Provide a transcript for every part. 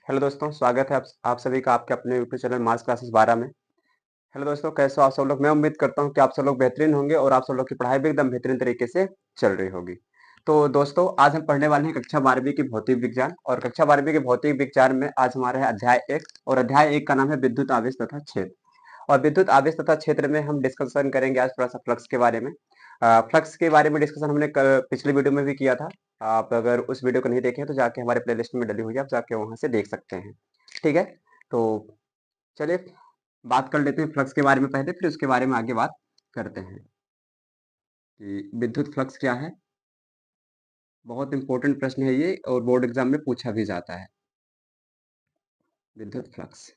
Hello दोस्तों, स्वागत है आप सभी का आपके अपने यूट्यूब चैनल मार्स क्लासेस 12 में। हेलो दोस्तों, कैसे हो आप सब लोग? मैं उम्मीद करता हूं कि आप सब लोग बेहतरीन होंगे और आप सब लोग की पढ़ाई भी एकदम बेहतरीन तरीके से चल रही होगी। तो दोस्तों, आज हम पढ़ने वाले हैं कक्षा 12वीं की भौतिक विज्ञान। और कक्षा 12वीं के भौतिक विज्ञान में आज हमारा है अध्याय 1 और अध्याय 1 का नाम है विद्युत आवेश तथा क्षेत्र। और विद्युत आवेश तथा क्षेत्र में हम डिस्कशन करेंगे आज थोड़ा सा फ्लक्स के बारे में। फ्लक्स के बारे में डिस्कशन हमने पिछले वीडियो में भी किया था। आप अगर उस वीडियो को नहीं देखे हैं तो जाके हमारे प्लेलिस्ट में डली हुई है, आप जाके वहां से देख सकते हैं। ठीक है, तो चलिए बात कर लेते हैं फ्लक्स के बारे में पहले, फिर उसके बारे में आगे बात करते हैं कि विद्युत फ्लक्स क्या है। बहुत इंपॉर्टेंट प्रश्न है ये और बोर्ड एग्जाम में पूछा भी जाता है। विद्युत फ्लक्स,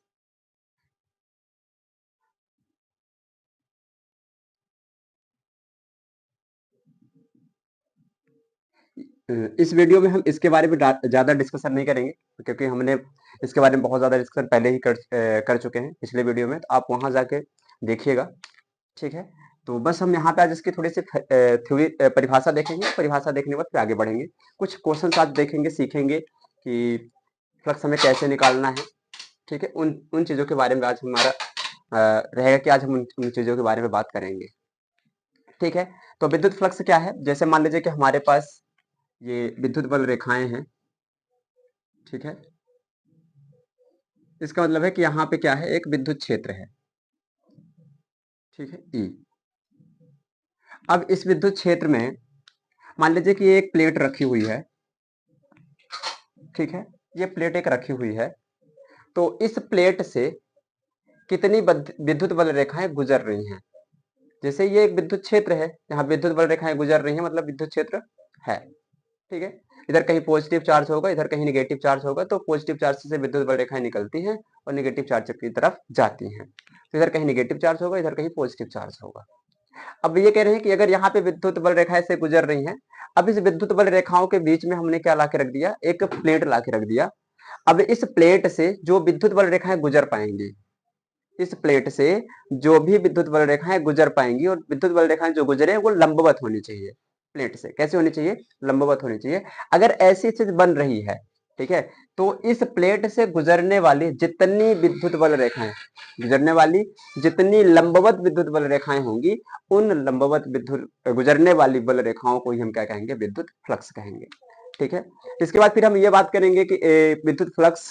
इस वीडियो में हम इसके बारे में ज्यादा डिस्कशन नहीं करेंगे क्योंकि हमने इसके बारे में बहुत ज्यादा डिस्कशन पहले ही कर चुके हैं पिछले वीडियो में, तो आप वहां जाके देखिएगा। ठीक है, तो बस हम यहाँ पे आज इसकी थोड़ी सी थ्योरी परिभाषा देखेंगे। परिभाषा देखने के बाद फिर आगे बढ़ेंगे। कुछ क्वेश्चन आज देखेंगे, सीखेंगे कि फ्लक्स हमें कैसे निकालना है। ठीक है, उन उन चीजों के बारे में आज हमारा रहेगा कि आज हम उन चीजों के बारे में बात करेंगे। ठीक है, तो विद्युत फ्लक्स क्या है? जैसे मान लीजिए कि हमारे पास ये विद्युत बल रेखाएं हैं। ठीक है, इसका मतलब है कि यहाँ पे क्या है, एक विद्युत क्षेत्र है। ठीक है, ई। अब इस विद्युत क्षेत्र में मान लीजिए कि एक प्लेट रखी हुई है। ठीक है, ये प्लेट एक रखी हुई है, तो इस प्लेट से कितनी विद्युत बल रेखाएं गुजर रही हैं। जैसे ये एक विद्युत क्षेत्र है, यहाँ विद्युत बल रेखाएं गुजर रही हैं, मतलब विद्युत क्षेत्र है। ठीक है, इधर कहीं पॉजिटिव चार्ज होगा, इधर कहीं निगेटिव चार्ज होगा, तो पॉजिटिव चार्ज से विद्युत बल रेखाएं निकलती हैं और निगेटिव चार्ज की तरफ जाती हैं। तो इधर कहीं निगेटिव चार्ज होगा, इधर कहीं पॉजिटिव चार्ज होगा। अब ये कह रहे हैं कि अगर यहाँ पे विद्युत बल रेखाएं से गुजर रही हैं, अब इस विद्युत बल रेखाओं के बीच में हमने क्या ला के रख दिया, एक प्लेट ला के रख दिया। अब इस प्लेट से जो विद्युत बल रेखाएं गुजर पाएंगी, इस प्लेट से जो भी विद्युत बल रेखाएं गुजर पाएंगी, और विद्युत बल रेखाएं जो गुजरे वो लंबवत होनी चाहिए। प्लेट से कैसे होनी चाहिए? लंबवत होनी चाहिए। अगर ऐसी चीज बन रही है, ठीक है, तो इस प्लेट से गुजरने वाली जितनी विद्युत बल रेखाएं, गुजरने वाली जितनी लंबवत विद्युत बल रेखाएं होंगी, उन लंबवत विद्युत गुजरने वाली बल रेखाओं को ही हम क्या कहेंगे? विद्युत फ्लक्स कहेंगे। ठीक है, इसके बाद फिर हम ये बात करेंगे कि विद्युत फ्लक्स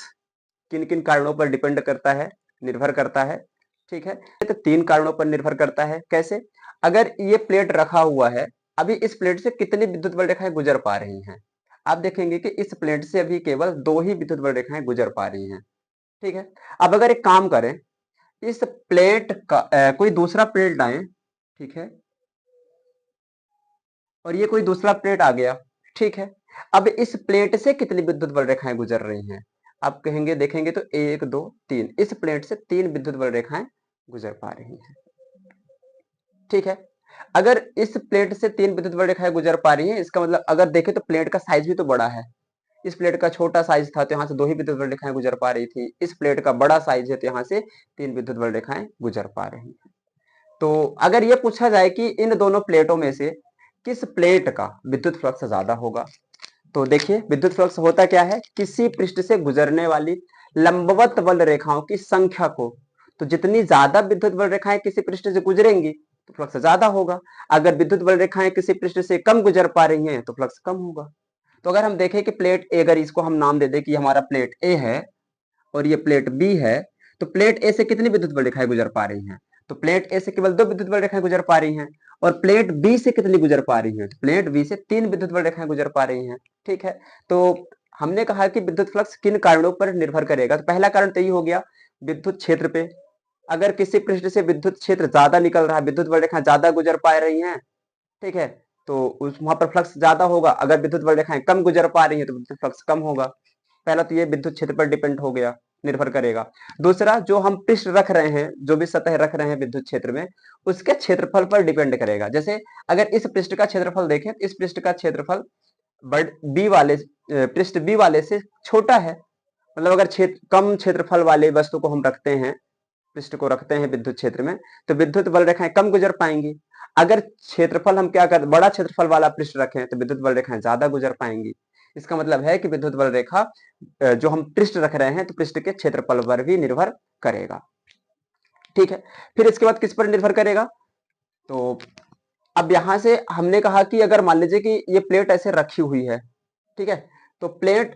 किन किन कारणों पर डिपेंड करता है, निर्भर करता है। ठीक है, तो 3 कारणों पर निर्भर करता है। कैसे? अगर ये प्लेट रखा हुआ है, अभी इस प्लेट से कितनी विद्युत बल रेखाएं गुजर पा रही हैं? आप देखेंगे कि इस प्लेट से अभी केवल 2 ही विद्युत बल रेखाएं गुजर पा रही हैं। ठीक है, अब अगर एक काम करें, इस प्लेट का कोई दूसरा प्लेट लाएं। ठीक है, और ये कोई दूसरा प्लेट आ गया। ठीक है, अब इस प्लेट से कितनी विद्युत बल रेखाएं गुजर रही हैं? आप कहेंगे, देखेंगे तो 1 2 3, इस प्लेट से 3 विद्युत बल रेखाएं गुजर पा रही हैं। ठीक है, अगर इस प्लेट से 3 विद्युत बल रेखाएं गुजर पा रही हैं, इसका मतलब अगर देखें तो प्लेट का साइज भी तो बड़ा है। इस प्लेट का छोटा साइज था तो यहाँ से 2 ही विद्युत बल रेखाएं गुजर पा रही थी। इस प्लेट का बड़ा साइज है तो यहाँ से 3 विद्युत बल रेखाएं गुजर पा रही हैं। तो अगर ये पूछा जाए कि इन दोनों प्लेटों में से किस प्लेट का विद्युत फ्लक्स ज्यादा होगा, तो देखिए विद्युत फ्लक्स होता क्या है, किसी पृष्ठ से गुजरने वाली लंबवत बल रेखाओं की संख्या को, तो जितनी ज्यादा विद्युत बल रेखाएं किसी पृष्ठ से गुजरेंगी तो फ्लक्स ज्यादा होगा। अगर विद्युत बल रेखाएं किसी पृष्ठ से कम गुजर पा रही हैं तो फ्लक्स कम होगा। तो अगर हम देखें कि प्लेट ए, अगर इसको हम नाम दे दें कि हमारा प्लेट ए है और ये प्लेट बी है, तो प्लेट ए से कितनी विद्युत बल रेखाएं गुजर पा रही हैं? तो प्लेट ए से केवल 2 विद्युत बल रेखाएं गुजर पा रही हैं। और प्लेट बी से कितनी गुजर पा रही हैं? प्लेट बी से 3 विद्युत बल रेखाएं गुजर पा रही हैं। ठीक है, तो हमने कहा कि विद्युत फ्लक्स किन कारणों पर निर्भर करेगा। तो पहला कारण तो ये हो गया विद्युत क्षेत्र पे। अगर किसी पृष्ठ से विद्युत क्षेत्र ज्यादा निकल रहा है, विद्युत बल रेखाएं ज्यादा गुजर पा रही हैं, ठीक है, तो उस वहां पर फ्लक्स ज्यादा होगा। अगर विद्युत बल रेखाएं कम गुजर पा रही हैं तो विद्युत फ्लक्स कम होगा। पहला तो ये विद्युत क्षेत्र पर डिपेंड हो गया, निर्भर करेगा। दूसरा, जो हम पृष्ठ रख रहे हैं, जो भी सतह रख रहे हैं विद्युत क्षेत्र में, उसके क्षेत्रफल पर डिपेंड करेगा। जैसे अगर इस पृष्ठ का क्षेत्रफल देखें, इस पृष्ठ का क्षेत्रफल बी वाले पृष्ठ बी वाले से छोटा है। मतलब अगर कम क्षेत्रफल वाले वस्तु को हम रखते हैं, पृष्ठ को रखते हैं विद्युत क्षेत्र में, तो विद्युत बल रेखाएं कम गुजर पाएंगी। अगर क्षेत्रफल हम क्या कर बड़ा क्षेत्रफल वाला पृष्ठ रखें तो विद्युत बल रेखाएं ज्यादा गुजर पाएंगी। इसका मतलब है कि विद्युत बल रेखा जो हम पृष्ठ रख रहे हैं तो पृष्ठ के क्षेत्रफल पर भी निर्भर करेगा। ठीक है, फिर इसके बाद किस पर निर्भर करेगा? तो अब यहां से हमने कहा कि अगर मान लीजिए कि ये प्लेट ऐसे रखी हुई है, ठीक है, तो प्लेट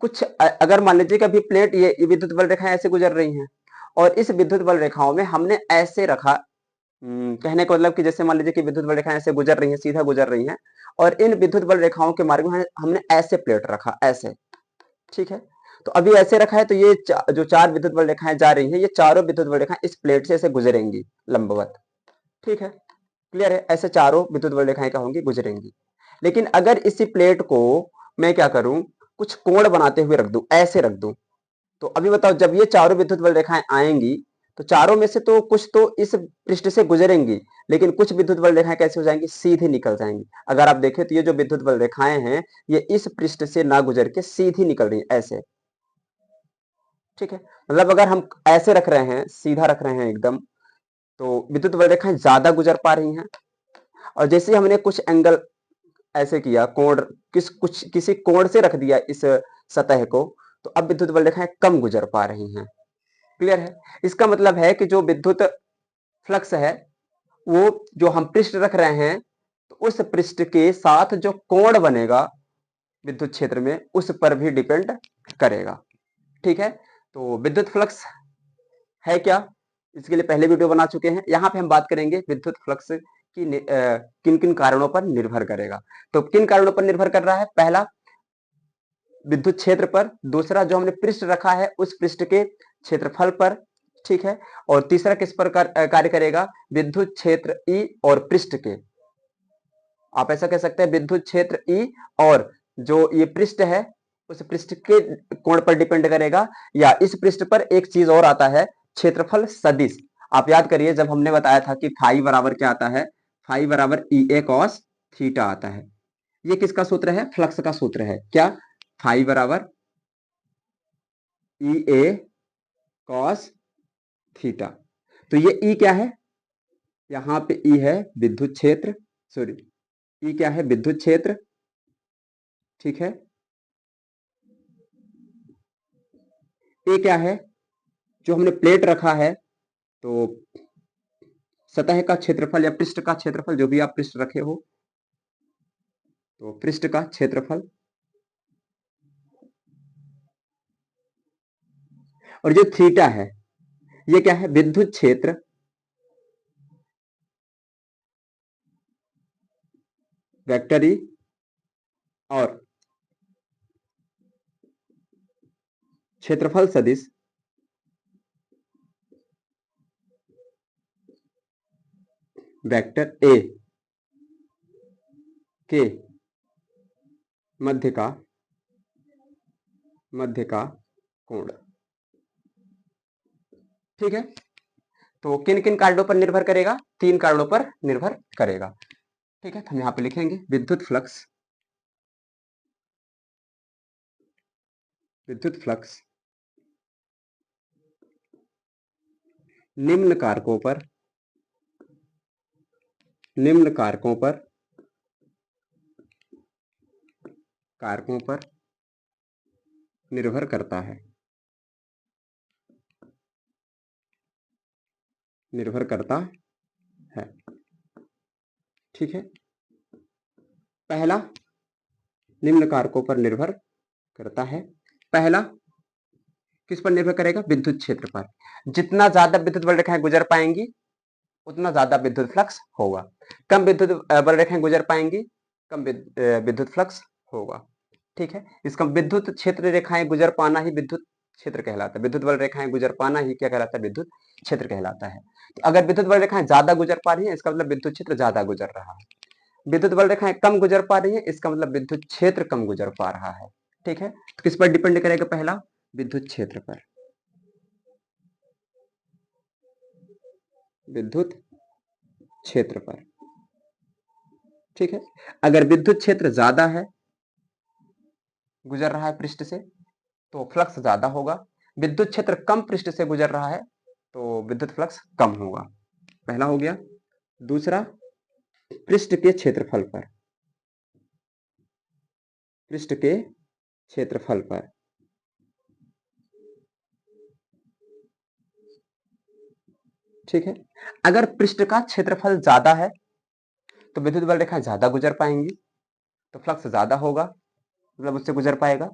कुछ अगर मान लीजिए कि अभी प्लेट ये विद्युत बल रेखाएं ऐसे गुजर रही हैं और इस विद्युत बल रेखाओं में हमने ऐसे रखा, कहने का मतलब कि जैसे मान लीजिए कि विद्युत बल रेखाएं ऐसे गुजर रही हैं, सीधा गुजर रही हैं और इन विद्युत बल रेखाओं के मार्ग में हमने ऐसे प्लेट रखा, ऐसे, ठीक है, तो अभी ऐसे रखा है तो ये जो चार विद्युत बल रेखाएं जा रही हैं, ये चारों विद्युत बल रेखाएं इस प्लेट से ऐसे गुजरेंगी लंबवत। ठीक है, क्लियर है, ऐसे चारों विद्युत बल रेखाएं क्या होंगी, गुजरेंगी। लेकिन अगर इसी प्लेट को मैं क्या करूं, कुछ कोण बनाते हुए रख दूं, ऐसे रख दूं, तो अभी बताओ जब ये चारों विद्युत बल रेखाएं आएंगी तो चारों में से तो कुछ तो इस पृष्ठ से गुजरेंगी, लेकिन कुछ विद्युत बल रेखाएं कैसे हो जाएंगी, सीधे निकल जाएंगी। अगर आप देखें तो ये जो विद्युत बल रेखाएं हैं ये इस पृष्ठ से ना गुजर के सीधी निकल रही है ऐसे। ठीक है, मतलब अगर हम ऐसे रख रहे हैं, सीधा रख रहे हैं एकदम, तो विद्युत बल रेखाएं ज्यादा गुजर पा रही हैं। और जैसे हमने कुछ एंगल ऐसे किया, कोण किसी कोण से रख दिया इस सतह को, तो अब विद्युत बल रेखाएं कम गुजर पा रही हैं। क्लियर है, इसका मतलब है कि जो विद्युत फ्लक्स है वो जो हम पृष्ठ रख रहे हैं तो उस पृष्ठ के साथ जो कोण बनेगा विद्युत क्षेत्र में उस पर भी डिपेंड करेगा। ठीक है, तो विद्युत फ्लक्स है क्या, इसके लिए पहले वीडियो बना चुके हैं। यहां पे हम बात करेंगे विद्युत फ्लक्स की किन किन कारणों पर निर्भर करेगा। तो किन कारणों पर निर्भर कर रहा है, पहला विद्युत क्षेत्र पर, दूसरा जो हमने पृष्ठ रखा है उस पृष्ठ के क्षेत्रफल पर, ठीक है, और तीसरा किस पर कार्य करेगा, विद्युत क्षेत्र ई और पृष्ठ के, आप ऐसा कह सकते हैं विद्युत क्षेत्र ई और जो ये पृष्ठ है उस पृष्ठ के कोण पर डिपेंड करेगा। या इस पृष्ठ पर एक चीज और आता है, क्षेत्रफल सदिश। आप याद करिए जब हमने बताया था कि फाई बराबर क्या आता है, फाई बराबर ई ए कॉस थीटा आता है। ये किसका सूत्र है, फ्लक्स का सूत्र है, क्या, फाई बराबर ई ए कॉस थीटा। तो ये ई क्या है, यहां पे ई है विद्युत क्षेत्र, सॉरी ई क्या है, विद्युत क्षेत्र, ठीक है, ए क्या है, जो हमने प्लेट रखा है तो सतह का क्षेत्रफल या पृष्ठ का क्षेत्रफल, जो भी आप पृष्ठ रखे हो तो पृष्ठ का क्षेत्रफल, और जो थीटा है ये क्या है, विद्युत क्षेत्र वेक्टर ई और क्षेत्रफल सदिश वेक्टर ए के मध्य का कोण। ठीक है, तो किन किन कारणों पर निर्भर करेगा, तीन कारणों पर निर्भर करेगा। ठीक है, तो हम यहां पे लिखेंगे विद्युत फ्लक्स निम्न कारकों पर निर्भर करता है, निर्भर करता है। ठीक है, पहला निम्न कारकों पर निर्भर करता है। पहला किस पर निर्भर करेगा, विद्युत क्षेत्र पर। जितना ज्यादा विद्युत बल रेखाएं गुजर पाएंगी उतना ज्यादा विद्युत फ्लक्स होगा, कम विद्युत बल रेखाएं गुजर पाएंगी कम विद्युत फ्लक्स होगा। ठीक है, इसका विद्युत क्षेत्र रेखाएं गुजर पाना ही विद्युत क्षेत्र कहलाता है, विद्युत बल रेखाएं गुजर पाना ही क्या कहलाता है, विद्युत क्षेत्र कहलाता है। तो अगर विद्युत बल रेखाएं ज्यादा गुजर पा रही है इसका मतलब विद्युत क्षेत्र ज्यादा गुजर रहा है, विद्युत बल रेखाएं कम गुजर पा रही है इसका मतलब विद्युत क्षेत्र कम गुजर पा रहा है। ठीक है, तो किस पर डिपेंड करेगा, पहला विद्युत क्षेत्र पर, विद्युत क्षेत्र पर। ठीक है, अगर विद्युत क्षेत्र ज्यादा है, गुजर रहा है पृष्ठ से, तो फ्लक्स ज्यादा होगा। विद्युत क्षेत्र कम पृष्ठ से गुजर रहा है तो विद्युत फ्लक्स कम होगा। पहला हो गया। दूसरा, पृष्ठ के क्षेत्रफल पर, पृष्ठ के क्षेत्रफल पर। ठीक है, अगर पृष्ठ का क्षेत्रफल ज्यादा है तो विद्युत बल रेखाएं ज्यादा गुजर पाएंगी, तो फ्लक्स ज्यादा होगा, मतलब उससे गुजर पाएगा।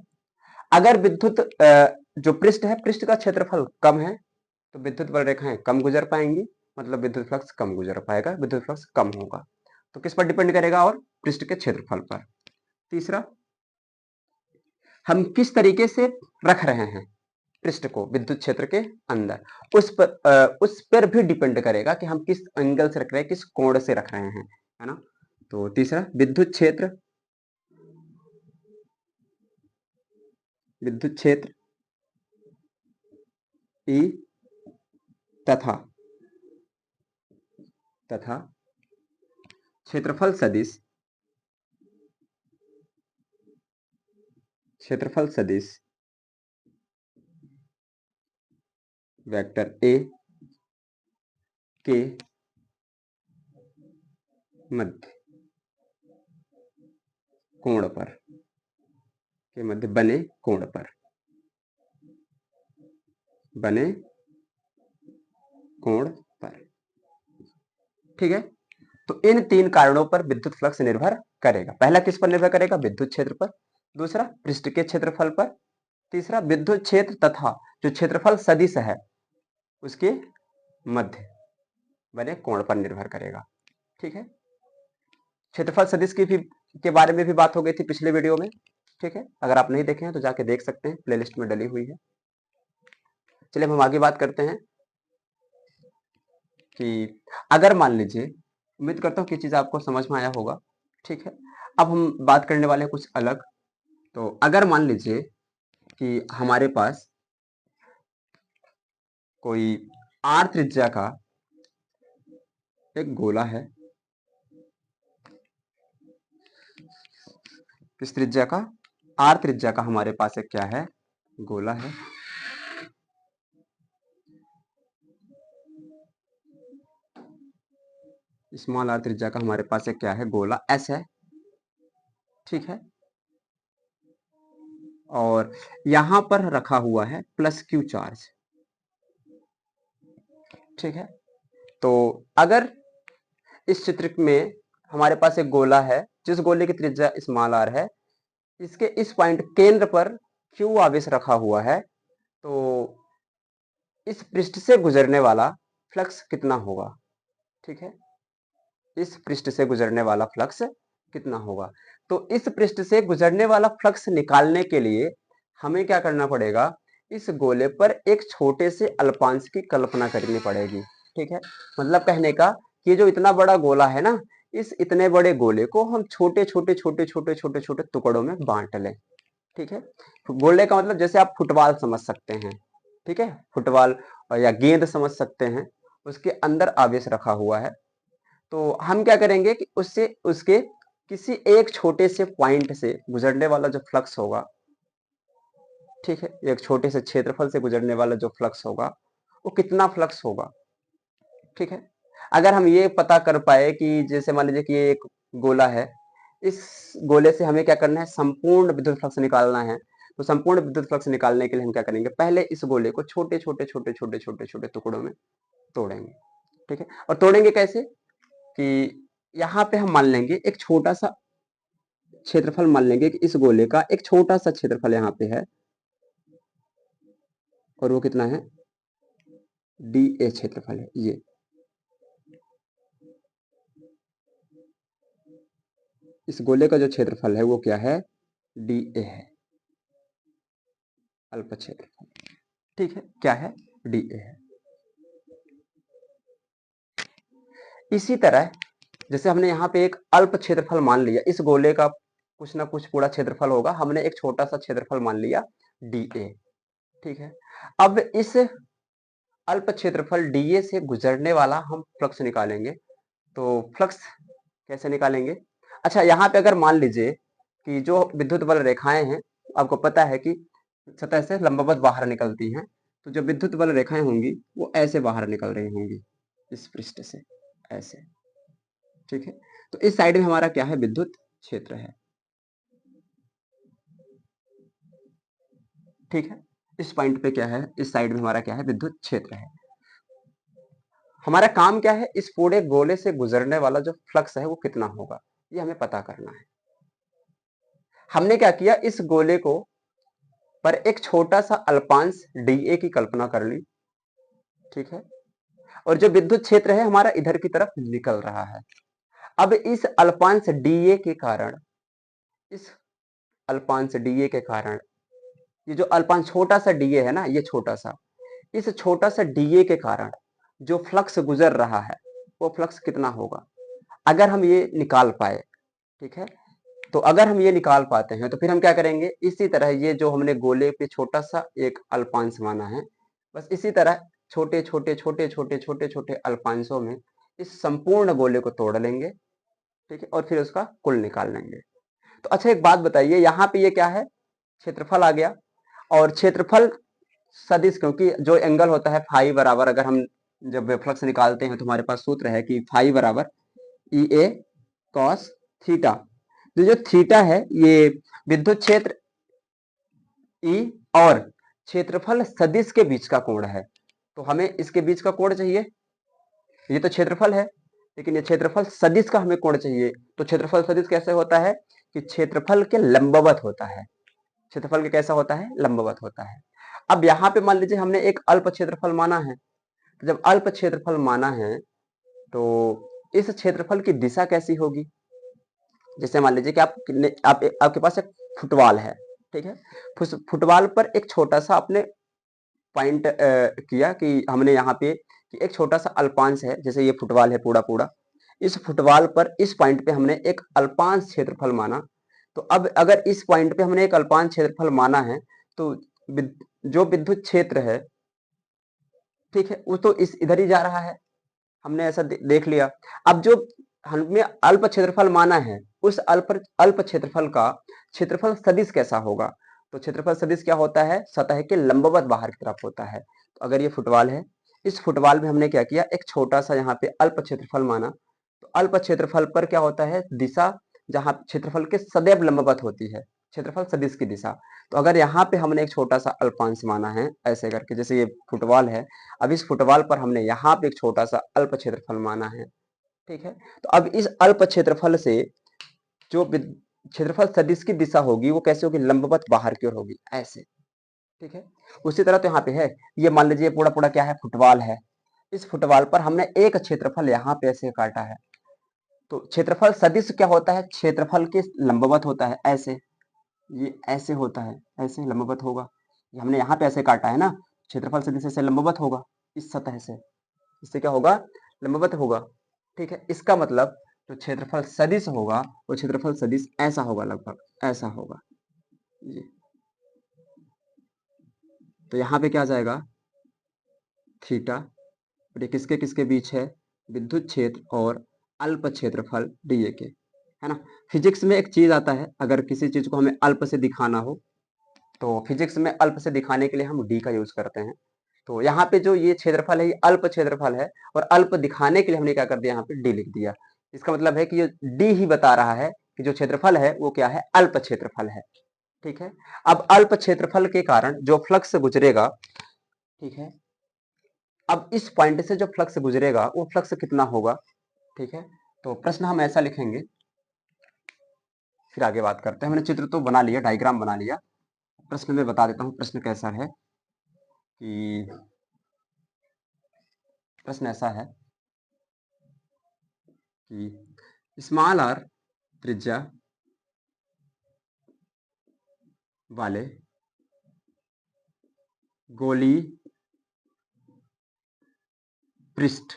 अगर विद्युत जो पृष्ठ है, पृष्ठ का क्षेत्रफल कम है तो विद्युत बल रेखाएं कम गुजर पाएंगी, मतलब विद्युत फ्लक्स कम गुजर पाएगा, विद्युत फ्लक्स कम होगा। तो किस पर डिपेंड करेगा? और पृष्ठ के क्षेत्रफल पर। तीसरा, हम किस तरीके से रख रहे हैं पृष्ठ को विद्युत क्षेत्र के अंदर, उस पर भी डिपेंड करेगा कि हम किस एंगल से रख रहे हैं, किस कोण से रख रहे हैं, है ना। तो तीसरा, विद्युत क्षेत्र ई तथा क्षेत्रफल सदिश वेक्टर ए के मध्य कोण पर, के मध्य बने कोण पर, ठीक है। तो इन तीन कारणों पर विद्युत फ्लक्स निर्भर करेगा। पहला किस पर निर्भर करेगा? विद्युत क्षेत्र पर। दूसरा, पृष्ठ के क्षेत्रफल पर। तीसरा, विद्युत क्षेत्र तथा जो क्षेत्रफल सदिश है उसके मध्य बने कोण पर निर्भर करेगा। ठीक है, क्षेत्रफल सदिश की भी के बारे में भी बात हो गई थी पिछले वीडियो में। ठीक है, अगर आप नहीं देखे हैं तो जाके देख सकते हैं, प्लेलिस्ट में डली हुई है। चलिए हम आगे बात करते हैं कि अगर मान लीजिए, उम्मीद करता हूँ कि चीज आपको समझ में आया होगा। ठीक है, अब हम बात करने वाले हैं कुछ अलग। तो अगर मान लीजिए कि हमारे पास कोई r त्रिज्या का एक गोला है, किस त्रिज्या का? r त्रिज्या का हमारे पास एक क्या है? गोला है। स्मॉल r त्रिज्या का हमारे पास एक क्या है? गोला s है। ठीक है, और यहां पर रखा हुआ है प्लस q चार्ज। ठीक है, तो अगर इस चित्र में हमारे पास एक गोला है जिस गोले की त्रिज्या स्मॉल r है, इसके इस पॉइंट केंद्र पर q आवेश रखा हुआ है, तो इस पृष्ठ से गुजरने वाला फ्लक्स कितना होगा? ठीक है, इस पृष्ठ से गुजरने वाला फ्लक्स कितना होगा? तो इस पृष्ठ से गुजरने वाला फ्लक्स निकालने के लिए हमें क्या करना पड़ेगा? इस गोले पर एक छोटे से अल्पांश की कल्पना करनी पड़ेगी। ठीक है, मतलब कहने का कि जो इतना बड़ा गोला है ना, इस इतने बड़े गोले को हम छोटे छोटे छोटे छोटे छोटे छोटे टुकड़ों में बांट लें। ठीक है, गोले का मतलब जैसे आप फुटबॉल समझ सकते हैं। ठीक है, फुटबॉल या गेंद समझ सकते हैं, उसके अंदर आवेश रखा हुआ है। तो हम क्या करेंगे कि उससे उसके किसी एक छोटे से पॉइंट से गुजरने वाला जो फ्लक्स होगा, ठीक है, एक छोटे से क्षेत्रफल से गुजरने वाला जो फ्लक्स होगा वो कितना फ्लक्स होगा। ठीक है, अगर हम ये पता कर पाए कि जैसे मान लीजिए कि ये एक गोला है, इस गोले से हमें क्या करना है? संपूर्ण विद्युत फ्लक्स निकालना है। तो संपूर्ण विद्युत फ्लक्स निकालने के लिए हम क्या करेंगे? पहले इस गोले को छोटे छोटे छोटे छोटे छोटे छोटे टुकड़ों में तोड़ेंगे। ठीक है, और तोड़ेंगे कैसे? कि यहाँ पे हम मान लेंगे एक छोटा सा क्षेत्रफल, मान लेंगे कि इस गोले का एक छोटा सा क्षेत्रफल यहाँ पे है, और वो कितना है? डी ए क्षेत्रफल है ये। इस गोले का जो क्षेत्रफल है वो क्या है? डी ए है, अल्प क्षेत्रफल। ठीक है, क्या है? डी ए है। इसी तरह जैसे हमने यहाँ पे एक अल्प क्षेत्रफल मान लिया, इस गोले का कुछ ना कुछ पूरा क्षेत्रफल होगा, हमने एक छोटा सा क्षेत्रफल मान लिया डी ए। ठीक है, अब इस अल्प क्षेत्रफल डीए से गुजरने वाला हम फ्लक्स निकालेंगे। तो फ्लक्स कैसे निकालेंगे? अच्छा, यहाँ पे अगर मान लीजिए कि जो विद्युत बल रेखाएं हैं, आपको पता है कि सतह से लंबवत बाहर निकलती हैं, तो जो विद्युत बल रेखाएं होंगी वो ऐसे बाहर निकल रही होंगी, इस पृष्ठ से ऐसे। ठीक है, तो इस साइड में हमारा क्या है? विद्युत क्षेत्र है। ठीक है, इस पॉइंट पे क्या है, इस साइड में हमारा क्या है, विद्युत क्षेत्र है। हमारा काम क्या है, इस पूरे गोले से गुजरने वाला जो फ्लक्स है वो कितना होगा, ये हमें पता करना है। हमने क्या किया, इस गोले को पर एक छोटा सा अल्पांश dA की कल्पना कर ली, ठीक है, और जो विद्युत क्षेत्र है हमारा इधर की तरफ निकल रहा है। अब इस अल्पांश dA के कारण, इस अल्पांश dA के कारण, ये जो अल्पांश छोटा सा dA है ना, ये छोटा सा, इस छोटा सा dA के कारण जो फ्लक्स गुजर रहा है वो फ्लक्स कितना होगा, अगर हम ये निकाल पाए, ठीक है, तो अगर हम ये निकाल पाते हैं तो फिर हम क्या करेंगे, इसी तरह ये जो हमने गोले पे छोटा सा एक अल्पांश माना है, बस इसी तरह छोटे छोटे छोटे छोटे छोटे छोटे अल्पांशों में इस संपूर्ण गोले को तोड़ लेंगे, ठीक है, और फिर उसका कुल निकाल लेंगे। तो अच्छा एक बात बताइए, यहाँ पे ये क्या है, क्षेत्रफल आ गया, और क्षेत्रफल सदिश, क्योंकि जो एंगल होता है फाई बराबर, अगर हम जब फ्लक्स निकालते हैं तो हमारे पास सूत्र है कि फाई बराबर ई ए कॉस थीटा। तो जो थीटा है ये विद्युत क्षेत्र ई और क्षेत्रफल सदिश के बीच का कोण है, तो हमें इसके बीच का कोण चाहिए। ये तो क्षेत्रफल है, लेकिन ये क्षेत्रफल सदिश का हमें कोण चाहिए। तो क्षेत्रफल सदिश कैसे होता है कि क्षेत्रफल के लंबवत होता है, क्षेत्रफल के कैसा होता है, लंबवत होता है। अब यहाँ पे मान लीजिए हमने एक अल्प क्षेत्रफल माना है, तो जब अल्प क्षेत्रफल माना है तो इस क्षेत्रफल की दिशा कैसी होगी। जैसे मान लीजिए कि आपके पास एक फुटबॉल है, ठीक है, फुटबॉल पर एक छोटा सा आपने पॉइंट किया कि हमने यहाँ पे कि एक छोटा सा अल्पांश है, जैसे ये फुटबॉल है पूरा पूरा, इस फुटबॉल पर इस पॉइंट पे हमने एक अल्पांश क्षेत्रफल माना। तो अब अगर इस पॉइंट पे हमने एक अल्पांश क्षेत्रफल माना है तो जो विद्युत क्षेत्र है, ठीक है, वो तो इस इधर ही जा रहा है, हमने ऐसा देख लिया। अब जो हमने अल्प क्षेत्रफल माना है, उस अल्प क्षेत्रफल का क्षेत्रफल सदिश कैसा होगा। तो क्षेत्रफल सदिश क्या होता है, सतह के लंबवत बाहर की तरफ होता है। तो अगर ये फुटबॉल है, इस फुटबॉल में हमने क्या किया, एक छोटा सा यहाँ पे अल्प क्षेत्रफल माना, तो अल्प क्षेत्रफल पर क्या होता है, दिशा जहाँ क्षेत्रफल के सदैव लंबवत होती है, क्षेत्रफल सदिश की दिशा। तो अगर यहाँ पे हमने एक छोटा सा अल्पांश माना है ऐसे करके, जैसे ये फुटबॉल है, अब इस फुटबॉल पर हमने यहाँ पे एक छोटा सा अल्प क्षेत्रफल माना है, ठीक है, तो अब इस अल्प क्षेत्रफल से जो क्षेत्रफल सदिश की दिशा होगी वो कैसे होगी, लंबवत बाहर की ओर होगी, ऐसे, ठीक है। उसी तरह तो यहाँ पे है, ये मान लीजिए पूरा पूरा क्या है, फुटबॉल है, इस फुटबॉल पर हमने एक क्षेत्रफल यहाँ पे ऐसे काटा है। तो क्षेत्रफल सदिश क्या होता है, क्षेत्रफल के लंबवत होता है, ऐसे, ये ऐसे होता है, ऐसे लंबवत होगा। ये हमने यहाँ पे ऐसे काटा है ना, क्षेत्रफल सदिश से लंबवत होगा, इस सतह से, इससे क्या होगा, लंबवत होगा, ठीक है। इसका मतलब जो क्षेत्रफल सदिश होगा वो क्षेत्रफल सदिश ऐसा होगा, लगभग ऐसा होगा जी। तो यहाँ पे क्या आ जाएगा, थीटा, और ये किसके किसके बीच है, विद्युत क्षेत्र और अल्प क्षेत्रफल डीए के, है ना। फिजिक्स में एक चीज आता है, अगर किसी चीज को हमें अल्प से दिखाना हो तो फिजिक्स में अल्प से दिखाने के लिए हम डी का यूज करते हैं। तो यहाँ पे जो ये क्षेत्रफल है ये अल्प क्षेत्रफल है, और अल्प दिखाने के लिए हमने क्या कर दिया, यहाँ पे डी लिख दिया। इसका मतलब है कि ये डी ही बता रहा है कि जो क्षेत्रफल है वो क्या है, अल्प क्षेत्रफल है, ठीक है। अब अल्प क्षेत्रफल के कारण जो फ्लक्स गुजरेगा, ठीक है, अब इस पॉइंट से जो फ्लक्स गुजरेगा वो फ्लक्स कितना होगा, ठीक है। तो प्रश्न हम ऐसा लिखेंगे, फिर आगे बात करते हैं। हमने चित्र तो बना लिया, डायग्राम बना लिया, प्रश्न में बता देता हूँ प्रश्न कैसा है कि प्रश्न ऐसा है कि स्मॉल आर त्रिज्या वाले गोली पृष्ठ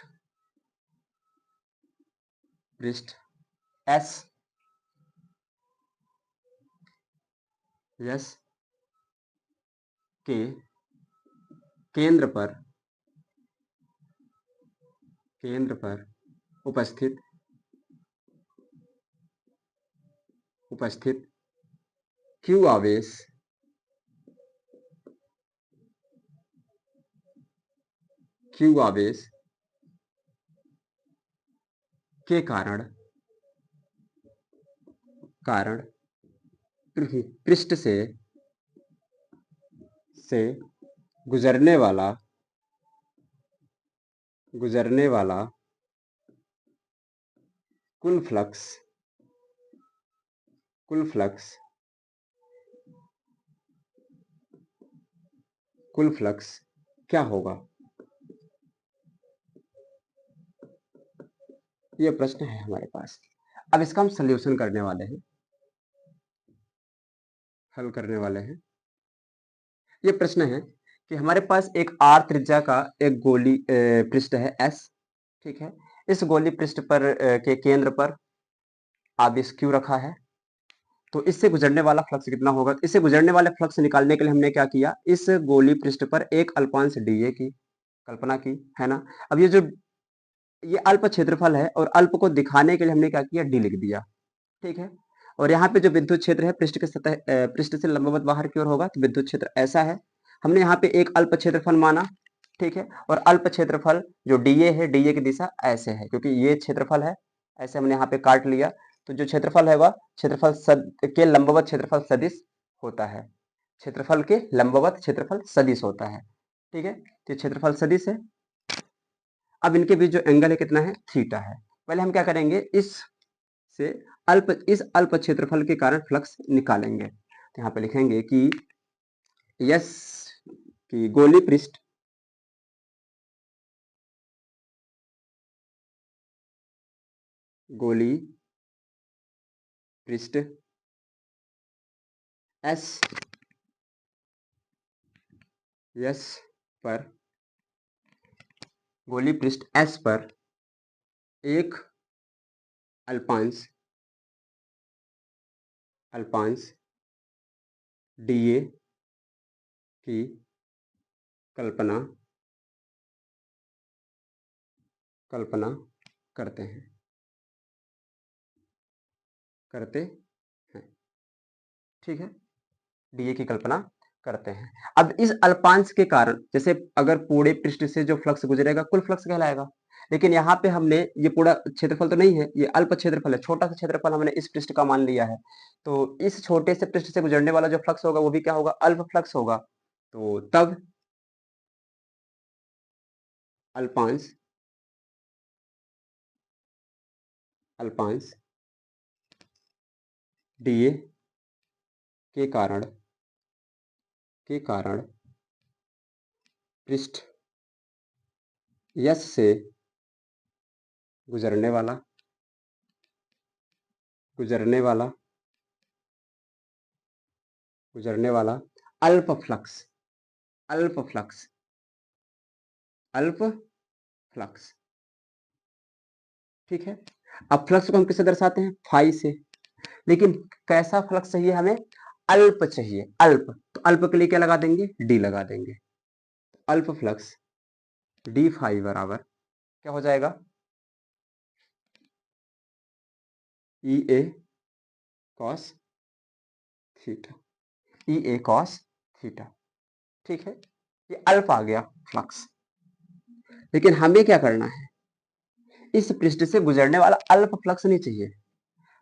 पृष्ठ एस यस के केंद्र पर उपस्थित उपस्थित क्यू आवेश के कारण कारण पृष्ठ से से गुजरने वाला कुल फ्लक्स क्या होगा? ये प्रश्न है हमारे पास। अब इसका हम सॉल्यूशन करने वाले हैं, हल करने वाले हैं। ये प्रश्न है कि हमारे पास एक r त्रिज्या का एक गोली पृष्ठ है S, ठीक है। इस गोली पृष्ठ पर के केंद्र पर आवेश Q रखा है। तो इससे गुजरने वाला फ्लक्स कितना होगा? इससे गुजरने वाले फ्लक्स निकालने के लिए हमने क्या किया, इस गोली पृष्ठ पर एक अल्पांश dA की कल्पना की, है ना। अब ये अल्प क्षेत्रफल है और अल्प को दिखाने के लिए हमने क्या किया, d लिख दिया, ठीक है। और यहाँ पे जो विद्युत क्षेत्र है पृष्ठ के सतह पृष्ठ से लंबवत बाहर की ओर होगा, तो विद्युत क्षेत्र ऐसा है। हमने यहाँ पे एक अल्प क्षेत्रफल माना, ठीक है। और अल्प क्षेत्रफल जो dA है, dA की दिशा ऐसे है क्योंकि ये क्षेत्रफल है, ऐसे हमने यहाँ पे काट लिया। तो जो क्षेत्रफल है वह क्षेत्रफल के लंबवत क्षेत्रफल सदिश होता है, क्षेत्रफल के लंबवत क्षेत्रफल सदिश होता है, ठीक है। तो क्षेत्रफल सदिश है। अब इनके बीच जो एंगल है कितना है, थीटा है। पहले हम क्या करेंगे, इस अल्प क्षेत्रफल के कारण फ्लक्स निकालेंगे। तो यहाँ पे लिखेंगे कि यस की गोली पृष्ठ एस पर गोली पृष्ठ एस पर एक अल्पांश dA की कल्पना करते हैं ठीक है, dA की कल्पना करते हैं। अब इस अल्पांश के कारण, जैसे अगर पूरे पृष्ठ से जो फ्लक्स गुजरेगा कुल फ्लक्स कहलाएगा, लेकिन यहाँ पे हमने ये पूरा क्षेत्रफल तो नहीं है, ये अल्प क्षेत्रफल है, छोटा सा क्षेत्रफल हमने इस पृष्ठ का मान लिया है। तो इस छोटे से पृष्ठ से गुजरने वाला जो फ्लक्स होगा वो भी क्या होगा, अल्प फ्लक्स होगा। तो तब अल्पांश dA के कारण पृष्ठ यस से गुजरने वाला अल्प फ्लक्स, ठीक है। अब फ्लक्स को हम किससे दर्शाते हैं, फाई से। लेकिन कैसा फ्लक्स चाहिए हमें, अल्प चाहिए, अल्प। तो अल्प के लिए क्या लगा देंगे, डी लगा देंगे। अल्प फ्लक्स डी फाई बराबर क्या हो जाएगा, ई ए कॉस थीटा, ठीक है। ये अल्प आ गया फ्लक्स। लेकिन हमें क्या करना है, इस पृष्ठ से गुजरने वाला अल्प फ्लक्स नहीं चाहिए,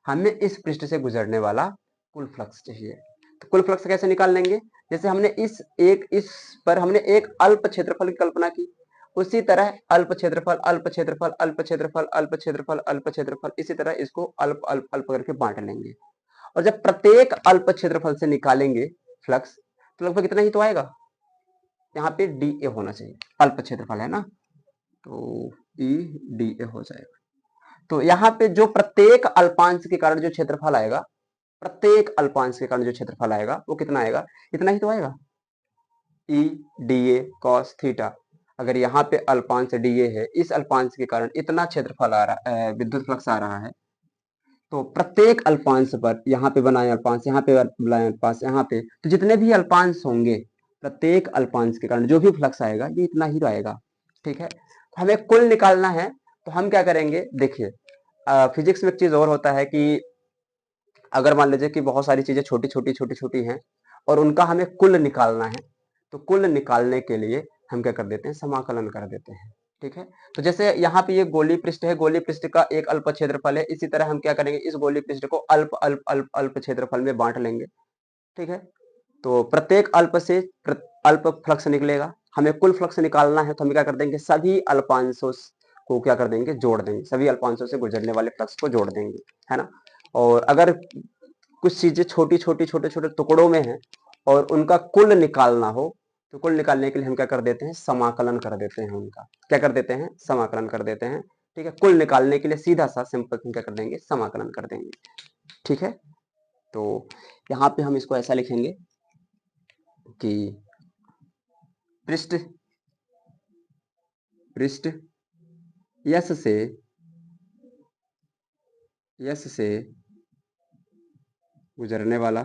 हमें इस पृष्ठ से गुजरने वाला कुल फ्लक्स चाहिए। तो कुल फ्लक्स कैसे निकाल लेंगे, जैसे हमने इस पर हमने एक अल्प क्षेत्रफल की कल्पना की, उसी तरह अल्प क्षेत्रफल, इसी तरह इसको अल्प अल्प अल्प करके बांट लेंगे। और जब प्रत्येक अल्प क्षेत्रफल से निकालेंगे फ्लक्स, तो लगभग इतना ही तो आएगा। यहाँ पे डी ए होना चाहिए, अल्प क्षेत्रफल है ना, तो ई डी ए हो जाएगा। तो यहाँ पे जो प्रत्येक अल्पांश के कारण जो क्षेत्रफल आएगा, वो कितना आएगा, इतना ही तो आएगा, E D A cos theta. अगर यहाँ पे अल्पांश डी ए है, इस अल्पांश के कारण इतना क्षेत्रफल आ रहा है, विद्युत फ्लक्स आ रहा है, तो प्रत्येक अल्पांश पर, यहाँ पे बनाए अल्पांश, यहाँ पे बनाए अल्पांश, यहाँ पे, तो जितने भी अल्पांश होंगे प्रत्येक अल्पांश के कारण जो भी फ्लक्स आएगा ये इतना ही आएगा, ठीक है। तो हमें कुल निकालना है, तो हम क्या करेंगे, देखिए फिजिक्स में एक चीज और होता है कि अगर मान लीजिए कि बहुत सारी चीजें छोटी छोटी हैं और उनका हमें कुल निकालना है, तो कुल निकालने के लिए हम क्या कर देते हैं, समाकलन कर देते हैं, ठीक है। तो जैसे यहाँ पे ये गोली पृष्ठ है, गोली पृष्ठ का एक अल्प क्षेत्रफल है, इसी तरह हम क्या करेंगे, इस गोली पृष्ठ को अल्प अल्प अल्प अल्प क्षेत्रफल में बांट लेंगे, ठीक है। तो प्रत्येक अल्प फ्लक्स निकलेगा। हमें कुल फ्लक्स निकालना है तो हम क्या कर देंगे, सभी अल्पांशों को क्या कर देंगे, जोड़ देंगे, सभी अल्पांशों से गुजरने वाले फ्लक्स को जोड़ देंगे, है ना। और अगर कुछ चीजें छोटी छोटी छोटे छोटे टुकड़ों में है और उनका कुल निकालना हो, तो कुल निकालने के लिए हम क्या कर देते हैं, समाकलन कर देते हैं, उनका क्या कर देते हैं, समाकलन कर देते हैं। ठीक है, कुल निकालने के लिए सीधा सा सिंपल क्या कर देंगे, समाकलन कर देंगे। ठीक है, तो यहाँ पे हम इसको ऐसा लिखेंगे कि पृष्ठ पृष्ठ यस से गुजरने वाला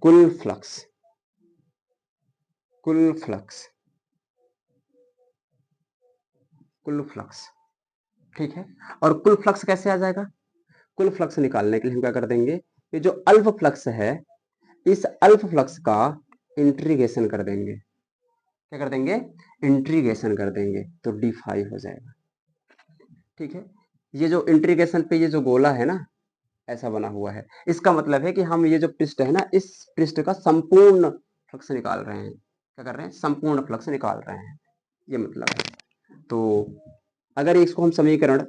कुल फ्लक्स ठीक है। और कुल फ्लक्स कैसे आ जाएगा, कुल फ्लक्स निकालने के लिए हम क्या कर देंगे, ये जो अल्फ फ्लक्स है, इस अल्फ फ्लक्स का इंटीग्रेशन कर देंगे। क्या कर देंगे, इंटीग्रेशन कर देंगे, तो d5 हो जाएगा। ठीक है, ये जो इंटीग्रेशन पे ये जो गोला है ना, ऐसा बना हुआ है, इसका मतलब है कि हम ये जो पृष्ठ है ना, इस पृष्ठ का संपूर्ण फ्लक्स निकाल रहे हैं। क्या कर रहे हैं, संपूर्ण फ्लक्स निकाल रहे हैं, ये मतलब है। तो अगर इसको हम समीकरण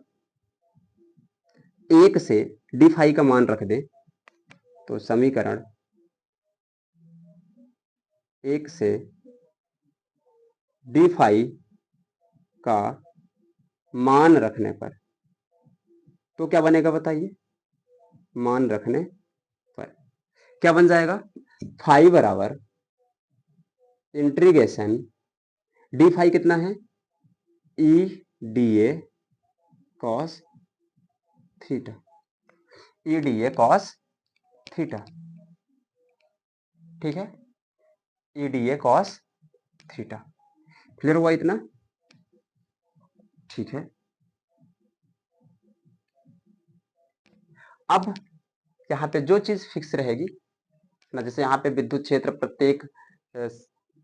1 से d5 का मान रख दें, तो समीकरण 1 से d5 का मान रखने पर तो क्या बनेगा बताइए, मान रखने पर क्या बन जाएगा, 5 बराबर इंटीग्रेशन d5 कितना है, e da cos theta, e da cos theta. ठीक है, e da cos theta, clear हुआ इतना। ठीक है, अब यहाँ पे जो चीज फिक्स रहेगी ना, जैसे यहाँ पे विद्युत क्षेत्र प्रत्येक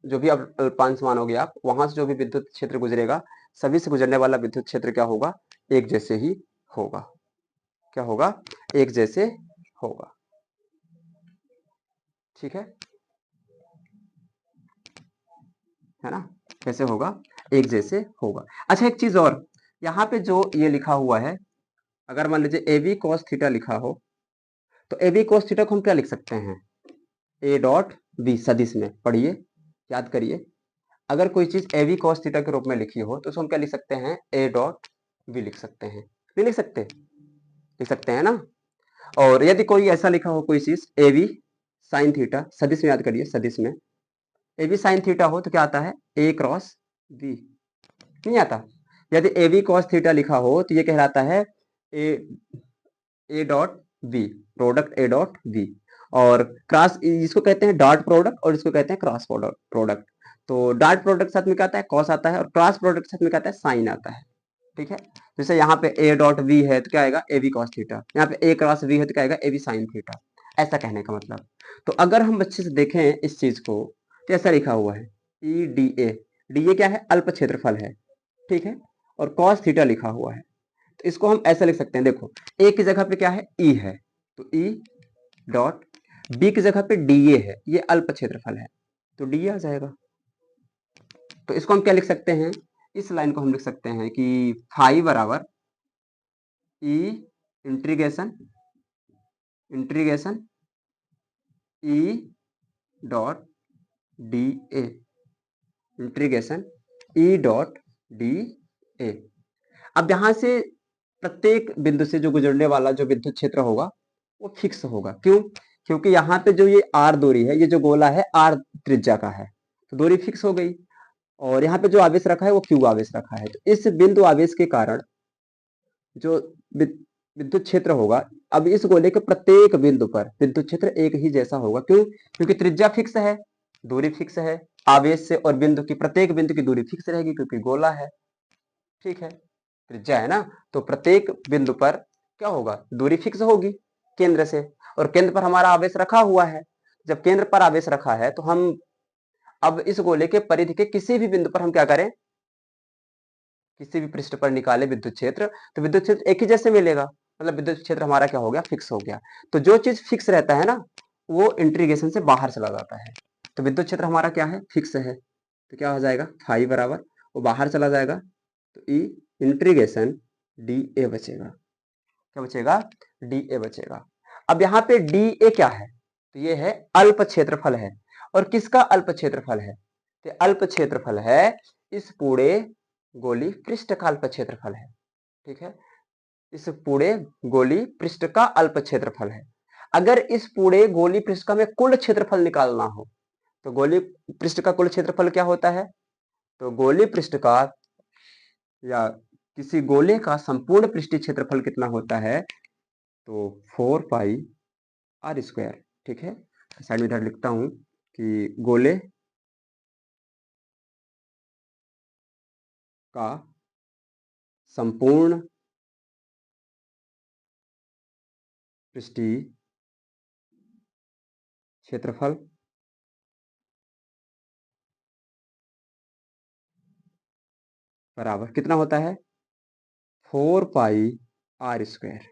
जो भी अब अल्पांश मानोगे आप, वहां से जो भी विद्युत क्षेत्र गुजरेगा, सभी से गुजरने वाला विद्युत क्षेत्र क्या होगा, एक जैसे ही होगा। क्या होगा, एक जैसे होगा। ठीक है ना, कैसे होगा, एक जैसे होगा। अच्छा एक चीज और, यहाँ पे जो ये लिखा हुआ है, अगर मान लीजिए ए बी कॉस थीटा लिखा हो, तो ए बी कॉस थीटा को हम क्या लिख सकते हैं, ए डॉट बी सदिश में, पढ़िए याद करिए। अगर कोई चीज ए बी कॉस थीटा के रूप में लिखी हो तो उसको हम क्या लिख सकते हैं, ए डॉट बी लिख सकते हैं, नहीं लिख सकते, लिख सकते हैं ना। और यदि कोई ऐसा लिखा हो कोई चीज ए बी साइन थीटा, सदिश में याद करिए, सदिश में ए बी साइन थीटा हो तो क्या आता है, ए क्रॉस बी, नहीं आता। यदि ए बी कॉस थीटा लिखा हो तो ये कहलाता है A dot B, product A dot B. और क्रॉस इसको कहते हैं डॉट प्रोडक्ट और इसको कहते हैं क्रॉस प्रोडक्ट। तो डॉट प्रोडक्ट साथ में क्या आता है, कॉस आता है, और क्रॉस प्रोडक्ट साथ में क्या आता है, साइन आता है। ठीक है, जैसे यहाँ पे ए डॉट बी है तो क्या आएगा, ए बी कॉस थीटा, यहाँ पे ए क्रॉस बी है तो क्या आएगा, ए बी साइन थीटा। ऐसा कहने का मतलब। तो अगर हम अच्छे से देखें इस चीज को, तो ऐसा लिखा हुआ है E D A, D A क्या है, अल्प क्षेत्रफल है। ठीक है, और कॉस थीटा लिखा हुआ है, तो इसको हम ऐसा लिख सकते हैं, देखो ए की जगह पे क्या है, ई है, तो ई डॉट बी की जगह पे डी ए है, ये अल्प क्षेत्रफल है, तो डी ए आ जाएगा। तो इसको हम क्या लिख सकते हैं, इस लाइन को हम लिख सकते हैं कि फाई बराबर E integration E dot D A, integration E dot D A. अब यहां से प्रत्येक बिंदु से जो गुजरने वाला जो विद्युत क्षेत्र होगा वो फिक्स होगा, क्यों, क्योंकि यहाँ पे जो ये आर दूरी है, ये जो गोला है आर त्रिज्या का है, तो दूरी फिक्स हो गई। और यहाँ पे जो आवेश रखा है वो क्यू आवेश रखा है, तो इस बिंदु आवेश के कारण जो विद्युत क्षेत्र होगा, अब इस गोले के प्रत्येक बिंदु पर विद्युत क्षेत्र एक ही जैसा होगा, क्यों, क्योंकि त्रिज्या फिक्स है, दूरी फिक्स है, आवेश से और बिंदु की प्रत्येक बिंदु की दूरी फिक्स रहेगी क्योंकि गोला है। ठीक है, त्रिज्या है ना, तो प्रत्येक बिंदु पर क्या होगा, दूरी फिक्स होगी केंद्र से, और केंद्र पर हमारा आवेश रखा हुआ है। जब केंद्र पर आवेश रखा है तो हम अब इस गोले के परिधि के किसी भी बिंदु पर हम क्या करें, किसी भी पृष्ठ पर निकाले विद्युत क्षेत्र, तो विद्युत क्षेत्र एक ही जैसे मिलेगा। मतलब विद्युत क्षेत्र हमारा क्या हो गया, फिक्स हो गया। तो जो चीज फिक्स रहता है ना वो इंटीग्रेशन से बाहर चला जाता है। तो विद्युत क्षेत्र हमारा क्या है, फिक्स है। तो क्या हो जाएगा, फाई बराबर वो बाहर चला जाएगा तो ई इंटीग्रेशन डी ए बचेगा। क्या बचेगा, डी ए बचेगा। अब यहाँ पे डी ए क्या है, तो ये है अल्प क्षेत्रफल है। और किसका अल्प क्षेत्रफल है, तो अल्प क्षेत्रफल है इस पूरे गोली पृष्ठ का अल्प क्षेत्रफल है। ठीक है, इस पूरे गोली पृष्ठ का अल्प क्षेत्रफल है। अगर इस पूरे गोली पृष्ठ का हमें कुल क्षेत्रफल निकालना हो तो गोली पृष्ठ का कुल क्षेत्रफल क्या होता है, तो गोली पृष्ठ का या किसी गोले का संपूर्ण पृष्ठीय क्षेत्रफल कितना होता है, तो 4 पाई आर स्क्वायर। ठीक है, साइड में इधर लिखता हूं कि गोले का संपूर्ण पृष्ठीय क्षेत्रफल बराबर कितना होता है, 4 पाई आर स्क्वायर।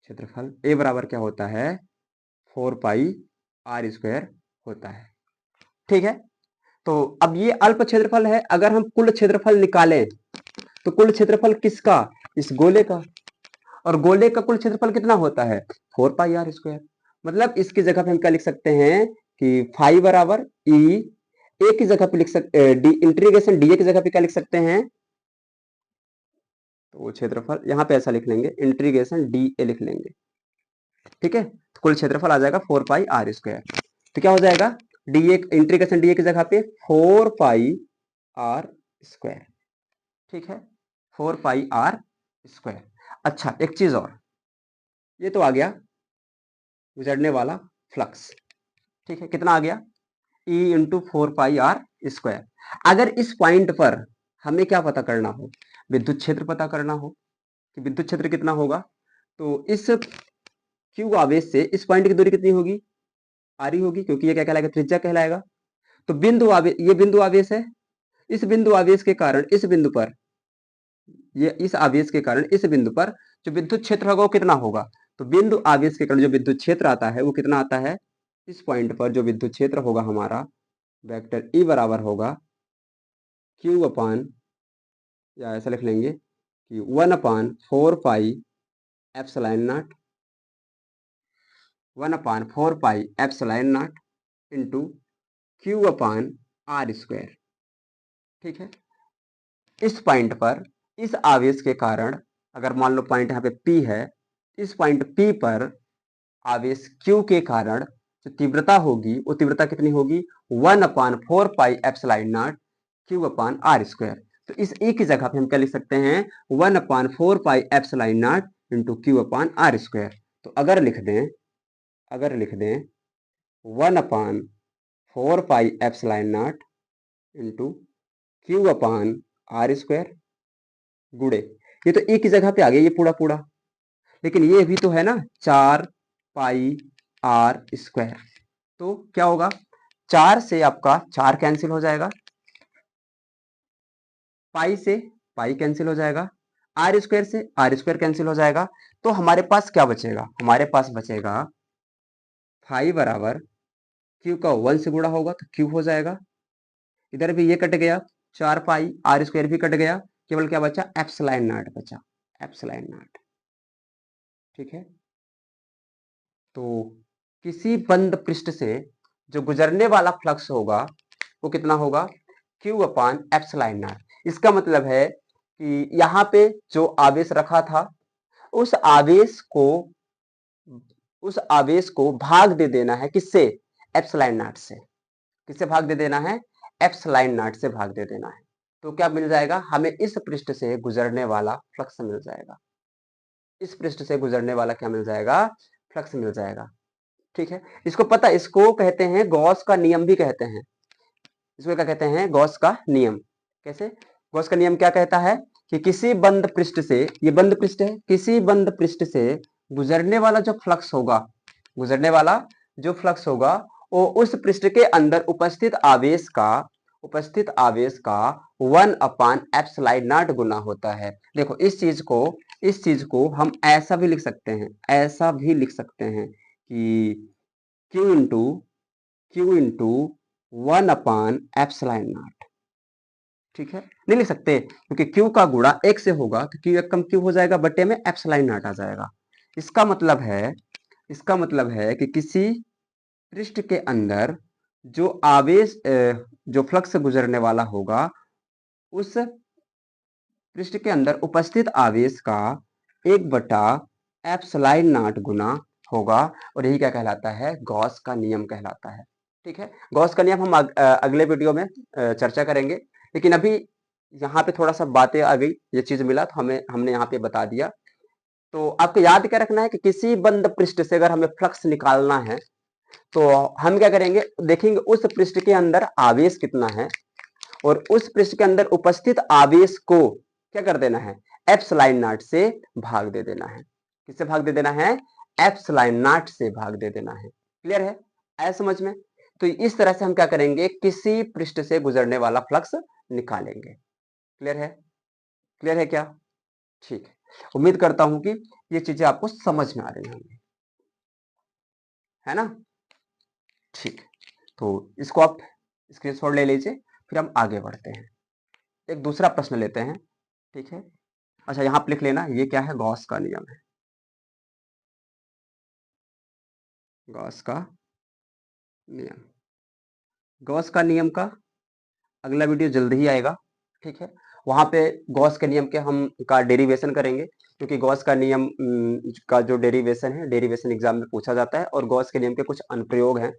क्षेत्रफल ए बराबर क्या होता है, 4 पाई आर स्क्वायर होता है। ठीक है, तो अब ये अल्प क्षेत्रफल है, अगर हम कुल क्षेत्रफल निकालें तो कुल क्षेत्रफल किसका, इस गोले का। और गोले का कुल क्षेत्रफल कितना होता है, 4 पाई आर स्क्वायर। मतलब इसकी जगह पे हम क्या लिख सकते हैं कि फाई बराबर ई ए की जगह पे लिख सकते, डी इंटीग्रेशन डी ए की जगह पे क्या लिख सकते हैं, तो वो क्षेत्रफल यहाँ पे ऐसा लिख लेंगे, इंटीग्रेशन डी ए लिख लेंगे। ठीक है, तो कुल क्षेत्रफल आ जाएगा 4 पाई आर स्क्वायर। तो क्या हो जाएगा, D A integration D A की जगह पे 4 पाई आर स्क्वायर। ठीक है, 4 पाई आर स्क्वायर। अच्छा एक चीज और, ये तो आ गया गुजरने वाला फ्लक्स। ठीक है, कितना आ गया, E into 4 pi R square. अगर इस पॉइंट पर हमें क्या पता करना हो, विद्युत क्षेत्र पता करना हो कि विद्युत क्षेत्र कितना होगा, तो इस क्यू आवेश से इस पॉइंट की दूरी कितनी होगी, आर ही होगी, क्योंकि ये क्या कहलाएगा, त्रिज्या कहलाएगा। तो बिंदु आवेश, ये बिंदु आवेश है, इस बिंदु आवेश के कारण इस बिंदु पर, ये इस आवेश के कारण इस बिंदु पर जो विद्युत क्षेत्र होगा वो कितना होगा, तो बिंदु आवेश के कारण जो विद्युत क्षेत्र आता है वो कितना आता है, इस पॉइंट पर जो विद्युत क्षेत्र होगा हमारा वेक्टर ई बराबर होगा क्यू अपान, या ऐसा लिख लेंगे कि 1/4 pi epsilon naught, 1/4 pi epsilon naught into Q upon R square. ठीक है, इस पॉइंट पर इस आवेश के कारण, अगर मान लो पॉइंट यहाँ पे P है, इस पॉइंट P पर आवेश Q के कारण जो तीव्रता होगी वो तीव्रता कितनी होगी, 1/4 pi epsilon naught Q upon R square. तो इस E की जगह पे हम क्या लिख सकते हैं, 1/4 pi epsilon naught into Q upon R square. तो अगर लिख दें 1/4 pi epsilon naught into Q upon R square गुड़े, ये तो E की जगह पे आ गया ये पूरा पूरा, लेकिन ये भी तो है ना 4 पाई आर स्क्वायर। तो क्या होगा, 4 से आपका 4 कैंसिल हो जाएगा, पाई से पाई कैंसिल हो जाएगा, आर स्क्वायर से आर स्क्वायर कैंसिल हो जाएगा। तो हमारे पास क्या बचेगा, हमारे पास बचेगा फाई बराबर क्यू का 1 से गुणा होगा तो क्यू हो जाएगा, इधर भी ये कट गया, 4 पाई आर स्क्वायर भी कट गया, केवल क्या बचा, एप्सिलॉन नॉट बचा, एप्सिलॉन नॉट। ठीक है, तो किसी बंद पृष्ठ से जो गुजरने वाला फ्लक्स होगा वो कितना होगा, क्यू अपान एप्सिलॉन नॉट। इसका मतलब है कि यहाँ पे जो आवेश रखा था उस आवेश को भाग दे देना है, किससे, एप्सिलॉन नॉट से। किससे भाग दे देना है, एप्सिलॉन नॉट से भाग दे देना है। तो क्या मिल जाएगा, हमें इस पृष्ठ से गुजरने वाला फ्लक्स मिल जाएगा, इस पृष्ठ से गुजरने वाला क्या मिल जाएगा, फ्लक्स मिल जाएगा। ठीक है, इसको पता, इसको कहते हैं गॉस का नियम भी कहते हैं, इसको क्या कहते हैं, गॉस का नियम। कैसे, गॉस का नियम क्या कहता है कि किसी बंद पृष्ठ से, ये बंद पृष्ठ है, किसी बंद पृष्ठ से गुजरने वाला जो फ्लक्स होगा, गुजरने वाला जो फ्लक्स होगा वो उस पृष्ठ के अंदर उपस्थित आवेश का 1/एप्सिलॉन नॉट गुना होता है। देखो इस चीज को इस चीज को हम ऐसा भी लिख सकते हैं, ऐसा भी लिख सकते हैं कि Q इंटू 1/एप्सिलॉन नॉट। ठीक है, नहीं लिख सकते क्योंकि Q का गुणा 1 से होगा तो Q एक कम Q हो जाएगा, बटे में एप्सिलॉन नॉट आ जाएगा। इसका मतलब है कि किसी पृष्ठ के अंदर जो आवेश जो फ्लक्स गुजरने वाला होगा, उस पृष्ठ के अंदर उपस्थित आवेश का 1/एप्सिलॉन नॉट गुना होगा, और यही क्या कहलाता है, गॉस का नियम कहलाता है। ठीक है, गॉस का नियम हम अगले वीडियो में चर्चा करेंगे, लेकिन अभी यहाँ पे थोड़ा सा बातें आ गई, ये चीज मिला तो हमने यहाँ पे बता दिया। तो आपको याद क्या रखना है कि किसी बंद पृष्ठ से अगर हमें फ्लक्स निकालना है तो हम क्या करेंगे, देखेंगे उस पृष्ठ के अंदर आवेश कितना है, और उस पृष्ठ के अंदर उपस्थित आवेश को क्या कर देना है, एप्सिलॉन नॉट से भाग दे देना है। किससे भाग दे देना है, एप्सिलॉन नॉट से भाग दे देना है। क्लियर है, आया समझ में? तो इस तरह से हम क्या करेंगे, किसी पृष्ठ से गुजरने वाला फ्लक्स निकालेंगे। क्लियर है? क्लियर है क्या? ठीक है, उम्मीद करता हूं कि ये चीजें आपको समझ में आ रही होंगी, है ना? ठीक, तो इसको आप स्क्रीनशॉट ले लीजिए, फिर हम आगे बढ़ते हैं। एक दूसरा प्रश्न लेते हैं। ठीक है, अच्छा यहाँ पे लिख लेना, ये क्या है, गॉस का नियम है। गॉस का नियम, गॉस का नियम का अगला वीडियो जल्दी ही आएगा। ठीक है, वहां पे गॉस के नियम के हम का डेरिवेशन करेंगे, क्योंकि गॉस का नियम का जो डेरिवेशन है, डेरिवेशन एग्जाम में पूछा जाता है, और गॉस के नियम के कुछ अनुप्रयोग हैं।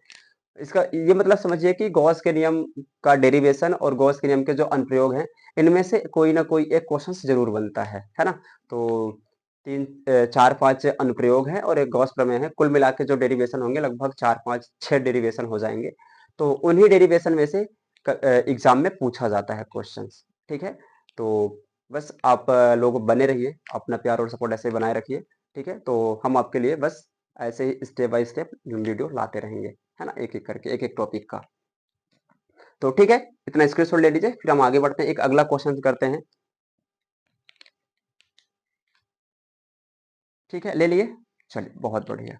इसका ये मतलब समझिए कि गॉस के नियम का डेरिवेशन और गॉस के नियम के जो अनुप्रयोग हैं, इनमें से कोई ना कोई एक क्वेश्चन जरूर बनता है ना? तो 4-5 अनुप्रयोग हैं और एक गॉस प्रमेय है, कुल मिला के जो डेरिवेशन होंगे लगभग 4-5-6 डेरिवेशन हो जाएंगे। तो उन्हीं डेरिवेशन में से एग्जाम में पूछा जाता है क्वेश्चंस। ठीक है, तो बस आप लोग बने रहिए, अपना प्यार और सपोर्ट ऐसे बनाए रखिए। ठीक है, तो हम आपके लिए बस ऐसे ही स्टेप बाय स्टेप वीडियो लाते रहेंगे, है ना, एक एक करके, एक एक टॉपिक का। तो ठीक है, इतना स्क्रीनशॉट ले लीजिए, फिर हम आगे बढ़ते हैं, एक अगला क्वेश्चन करते हैं। ठीक है, ले लिए, चलिए बहुत बढ़िया।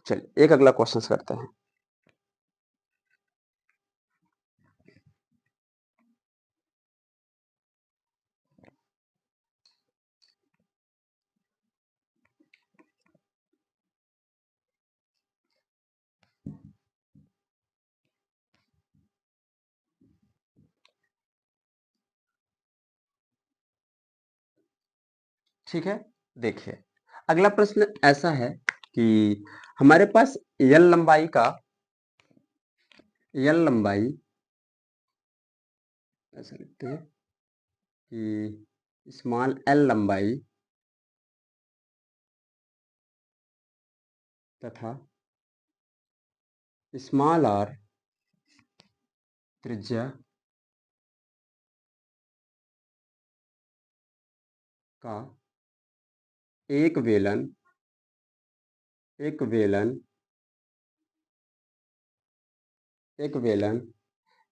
चलिए एक अगला क्वेश्चन करते हैं। ठीक है, देखिए अगला प्रश्न ऐसा है कि हमारे पास यल लंबाई ऐसा लिखते हैं कि स्मॉल एल लंबाई तथा स्मॉल आर त्रिज्या का एक वेलन एक वेलन एक वेलन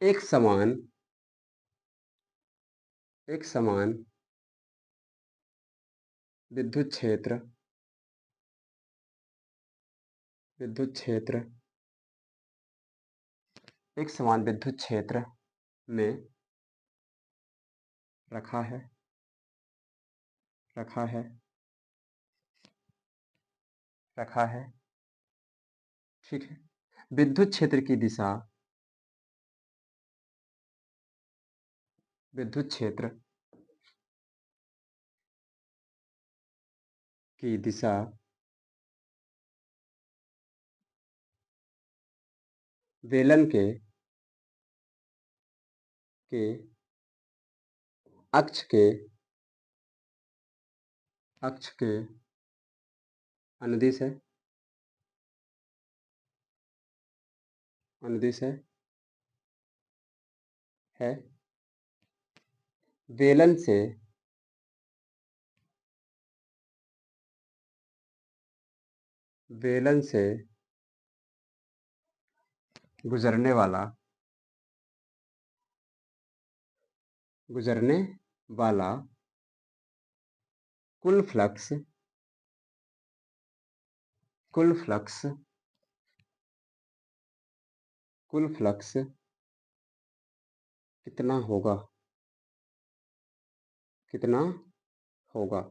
एक समान विद्युत क्षेत्र विद्युत क्षेत्र एक समान विद्युत क्षेत्र में रखा है रखा है रखा है। ठीक है, विद्युत क्षेत्र की दिशा विद्युत क्षेत्र की दिशा वेलन के अक्ष के अक्ष के अनुदिश है अनुदिश है। वेलन से वेलन से गुजरने वाला गुजरने वाला कुल फ्लक्स कुल फ्लक्स कुल फ्लक्स कितना होगा, कितना होगा।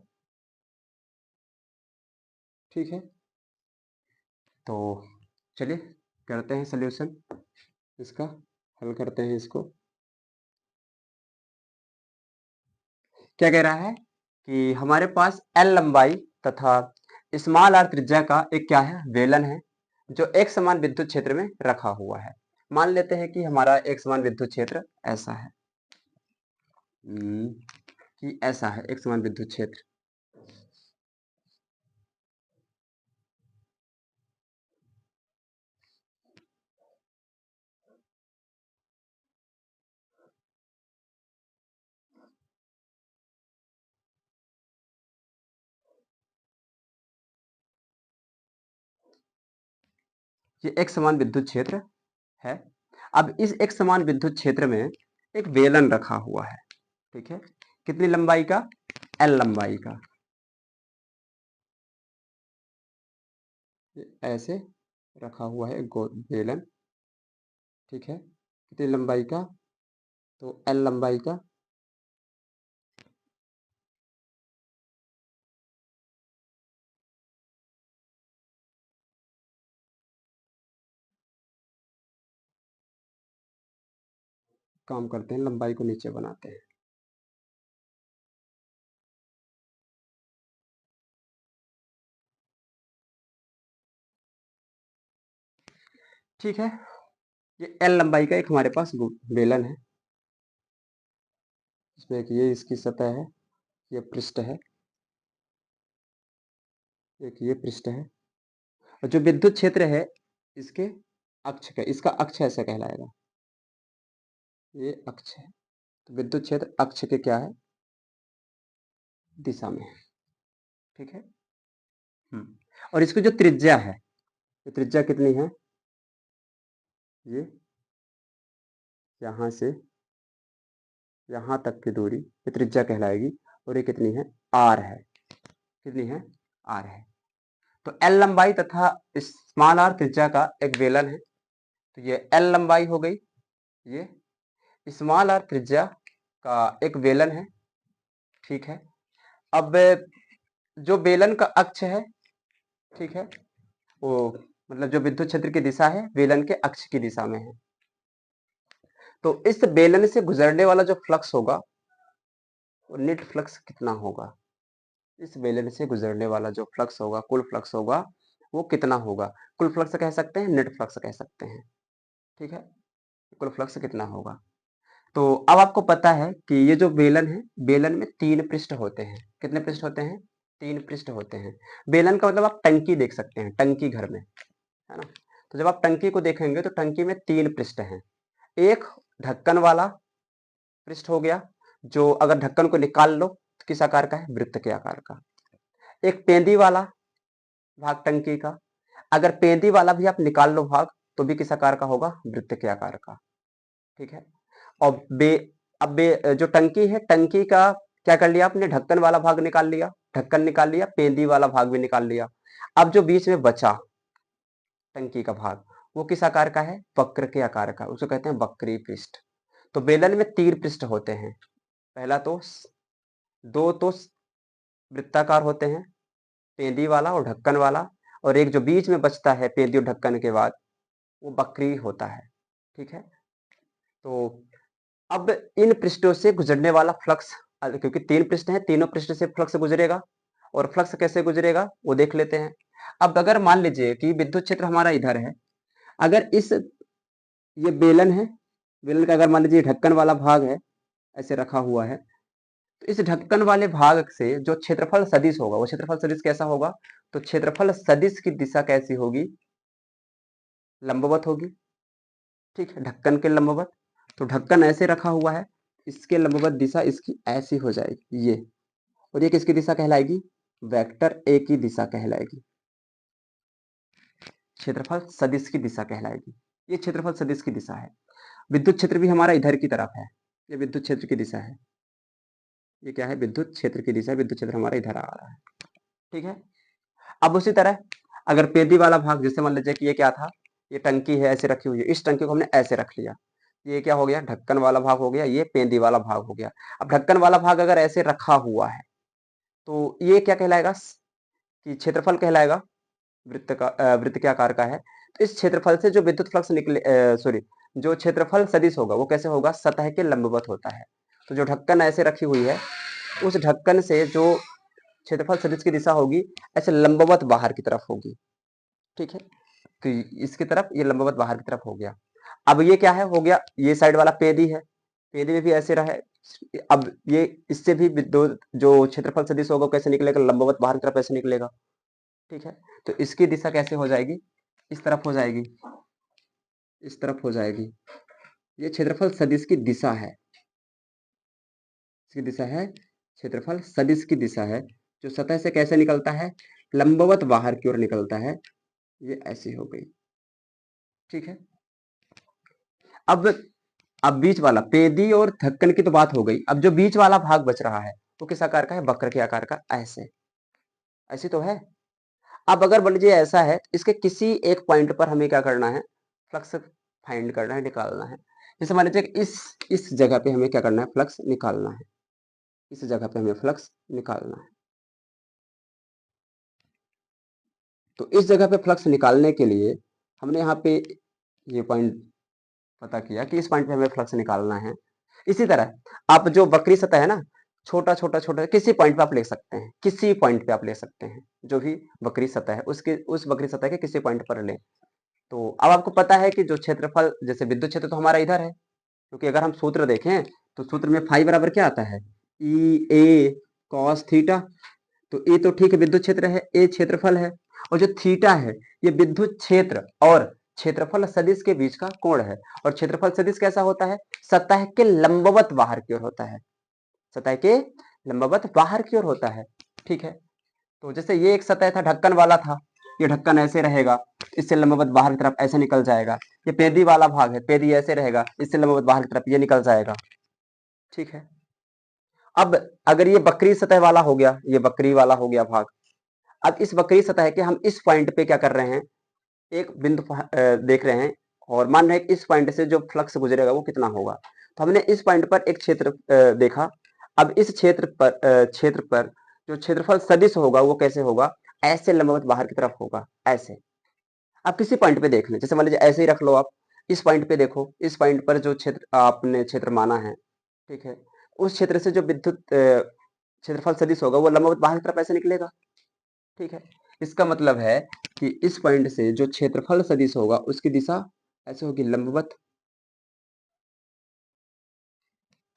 ठीक है, तो चलिए करते हैं सॉल्यूशन इसका, हल करते हैं इसको। क्या कह रहा है कि हमारे पास एल लंबाई तथा स्मॉल आर त्रिज्या का एक क्या है, बेलन है, जो एक समान विद्युत क्षेत्र में रखा हुआ है। मान लेते हैं कि हमारा एक समान विद्युत क्षेत्र ऐसा है, कि ऐसा है एक समान विद्युत क्षेत्र। ये एक समान विद्युत क्षेत्र है। अब इस एक समान विद्युत क्षेत्र में एक बेलन रखा हुआ है, ठीक है, कितनी लंबाई का, एल लंबाई का। ये ऐसे रखा हुआ है बेलन, ठीक है, कितनी लंबाई का, तो एल लंबाई का। काम करते हैं, लंबाई को नीचे बनाते हैं। ठीक है, ये एल लंबाई का एक हमारे पास बेलन है, इसमें एक ये इसकी सतह है, ये पृष्ठ है, एक ये पृष्ठ है, और जो विद्युत क्षेत्र है इसके अक्ष का, इसका अक्ष ऐसा कहलाएगा, ये अक्ष है। तो विद्युत क्षेत्र अक्ष के क्या है, दिशा में है, ठीक है। और इसकी जो त्रिज्या है, ये त्रिज्या कितनी है, ये यहाँ से यहाँ तक की दूरी ये त्रिज्या कहलाएगी, और ये कितनी है, आर है, कितनी है, आर है। तो एल लंबाई तथा स्मॉल आर त्रिज्या का एक बेलन है, तो ये एल लंबाई हो गई, ये स्मॉल आर त्रिज्या का एक बेलन है, ठीक है। अब जो बेलन का अक्ष है, ठीक है, वो मतलब जो विद्युत क्षेत्र की दिशा है बेलन के अक्ष की दिशा में है। तो इस बेलन से गुजरने वाला जो फ्लक्स होगा वो नेट फ्लक्स कितना होगा, इस बेलन से गुजरने वाला जो फ्लक्स होगा, कुल फ्लक्स होगा, वो कितना होगा। कुल फ्लक्स कह सकते हैं, नेट फ्लक्स कह सकते हैं, ठीक है, कुल फ्लक्स कितना होगा। तो अब आपको पता है कि ये जो बेलन है, बेलन में 3 पृष्ठ होते हैं। कितने पृष्ठ होते हैं, 3 पृष्ठ होते हैं। बेलन का मतलब आप टंकी देख सकते हैं, टंकी घर में, है ना। तो जब आप टंकी को देखेंगे तो टंकी में 3 पृष्ठ हैं। एक ढक्कन वाला पृष्ठ हो गया, जो अगर ढक्कन को निकाल लो तो किस आकार का है, वृत्त के आकार का। एक पेंदी वाला भाग टंकी का, अगर पेंदी वाला भी आप निकाल लो भाग तो भी किस आकार का होगा, वृत्त के आकार का, ठीक है। और जो टंकी है, टंकी का क्या कर लिया आपने, ढक्कन वाला भाग निकाल लिया, ढक्कन निकाल लिया, पेंदी वाला भाग भी निकाल लिया। अब जो बीच में बचा टंकी का भाग, वो किस आकार का है, वक्र के आकार का, उसको कहते हैं वक्री पृष्ठ। तो बेलन में 3 पृष्ठ होते हैं। पहला तो 2 तो वृत्ताकार होते हैं, पेंदी वाला और ढक्कन वाला, और एक जो बीच में बचता है पेंदी और ढक्कन के बाद, वो वक्री होता है, ठीक है। तो अब इन पृष्ठों से गुजरने वाला फ्लक्स, क्योंकि 3 पृष्ठ हैं, तीनों पृष्ठ से फ्लक्स गुजरेगा, और फ्लक्स कैसे गुजरेगा वो देख लेते हैं। अब अगर मान लीजिए कि विद्युत क्षेत्र हमारा इधर है, अगर इस ये बेलन है, बेलन का अगर मान लीजिए ढक्कन वाला भाग है, ऐसे रखा हुआ है, तो इस ढक्कन वाले भाग से जो क्षेत्रफल सदिश होगा, वो क्षेत्रफल सदिश कैसा होगा, तो क्षेत्रफल सदिश की दिशा कैसी होगी, लंबवत होगी, ठीक है, ढक्कन के लंबवत। तो ढक्कन ऐसे रखा हुआ है, इसके लंबवत दिशा इसकी ऐसी हो जाएगी, ये, और ये किसकी दिशा कहलाएगी, वेक्टर ए की दिशा कहलाएगी, क्षेत्रफल सदिश की दिशा कहलाएगी। ये क्षेत्रफल सदिश की दिशा है। विद्युत क्षेत्र भी हमारा इधर की तरफ है, ये विद्युत क्षेत्र की दिशा है, ये क्या है, विद्युत क्षेत्र की दिशा, विद्युत क्षेत्र हमारा इधर आ रहा है, ठीक है। अब उसी तरह अगर पेदी वाला भाग, जैसे मान लीजिए कि ये क्या था, ये टंकी है ऐसे रखी हुई है, इस टंकी को हमने ऐसे रख लिया, ये क्या हो गया, ढक्कन वाला भाग हो गया, ये पेंदी वाला भाग हो गया। अब ढक्कन वाला भाग अगर ऐसे रखा हुआ है तो ये क्या कहलाएगा, कि क्षेत्रफल कहलाएगा, वृत्त का वृत्त के आकार का है। तो इस क्षेत्रफल से जो विद्युत फ्लक्स निकले, सॉरी, जो क्षेत्रफल सदिश होगा वो कैसे होगा, सतह के लंबवत होता है। तो जो ढक्कन ऐसे रखी हुई है, उस ढक्कन से जो क्षेत्रफल सदिश की दिशा होगी ऐसे लंबवत बाहर की तरफ होगी, ठीक है। तो इसकी तरफ ये लंबवत बाहर की तरफ हो गया। अब ये क्या है, हो गया ये साइड वाला पेदी है, पेदी में भी ऐसे रहे। अब ये इससे भी विद्युत जो क्षेत्रफल सदिश होगा कैसे निकलेगा, लंबवत बाहर की तरफ ऐसे निकलेगा, ठीक है। तो इसकी दिशा कैसे हो जाएगी, इस तरफ हो जाएगी, इस तरफ हो जाएगी। ये क्षेत्रफल सदिश की दिशा है, इसकी दिशा है, क्षेत्रफल सदिश की दिशा है, जो सतह से कैसे निकलता है, लंबवत बाहर की ओर निकलता है, ये ऐसी हो गई, ठीक है। अब अब बीच वाला पेदी और ढक्कन की तो बात हो गई, अब जो बीच वाला भाग बच रहा है वो किस आकार का है, वक्र के आकार का, ऐसे, ऐसी तो है। अब अगर मान लीजिए ऐसा है, इसके किसी एक पॉइंट पर हमें क्या करना है, फ्लक्स फाइंड करना है, निकालना है। जैसे मान लीजिए इस जगह पे हमें क्या करना है, फ्लक्स निकालना है, इस जगह पे हमें फ्लक्स निकालना है। तो इस जगह पे फ्लक्स निकालने के लिए हमने यहाँ पे ये पॉइंट पता किया कि इस पॉइंट पे हमें फ्लक्स निकालना है। इसी तरह आप जो वक्री सतह है ना, छोटा छोटा छोटा किसी पॉइंट पे आप ले सकते हैं, किसी पॉइंट पे आप ले सकते हैं, जो भी वक्री सतह है उसके, उस वक्री सतह के किसी पॉइंट पर लें। तो अब आपको पता है कि जो क्षेत्रफल, जैसे विद्युत क्षेत्र तो हमारा इधर है, क्योंकि अगर हम सूत्र देखें तो सूत्र में फाई बराबर क्या आता है, ई ए कॉस थीटा। तो ए तो ठीक है विद्युत क्षेत्र है, ए क्षेत्रफल है, और जो थीटा है ये विद्युत क्षेत्र और क्षेत्रफल सदिश के बीच का कोण है। और क्षेत्रफल सदिश कैसा होता है, सतह के लंबवत बाहर की ओर होता है, सतह के लंबवत बाहर की ओर होता है, ठीक है। तो जैसे ये एक सतह था, ढक्कन वाला था, ये ढक्कन ऐसे रहेगा, इससे लंबवत बाहर की तरफ ऐसे निकल जाएगा। ये पेदी वाला भाग है, पेदी ऐसे रहेगा, इससे लंबवत बाहर की तरफ ये निकल जाएगा, ठीक है। अब अगर ये वक्री सतह वाला हो गया, ये वक्री वाला हो गया भाग, अब इस वक्री सतह के हम इस पॉइंट पे क्या कर रहे हैं, एक बिंदु देख रहे हैं, और मान रहे हैं कि इस पॉइंट से जो फ्लक्स गुजरेगा वो कितना होगा। तो हमने इस पॉइंट पर एक क्षेत्र देखा। अब इस क्षेत्र पर जो क्षेत्रफल सदिश होगा वो कैसे होगा, ऐसे लंबवत बाहर की तरफ होगा, ऐसे। आप किसी पॉइंट पे देख लें, जैसे मान लीजिए ऐसे ही रख लो आप, इस पॉइंट पे देखो, इस पॉइंट पर जो क्षेत्र आपने क्षेत्र माना है, ठीक है, उस क्षेत्र से जो विद्युत क्षेत्रफल सदिश होगा वो लंबवत बाहर की तरफ ऐसे निकलेगा, ठीक है। इसका मतलब है कि इस पॉइंट से जो क्षेत्रफल सदिश होगा उसकी दिशा ऐसे होगी, लंबवत,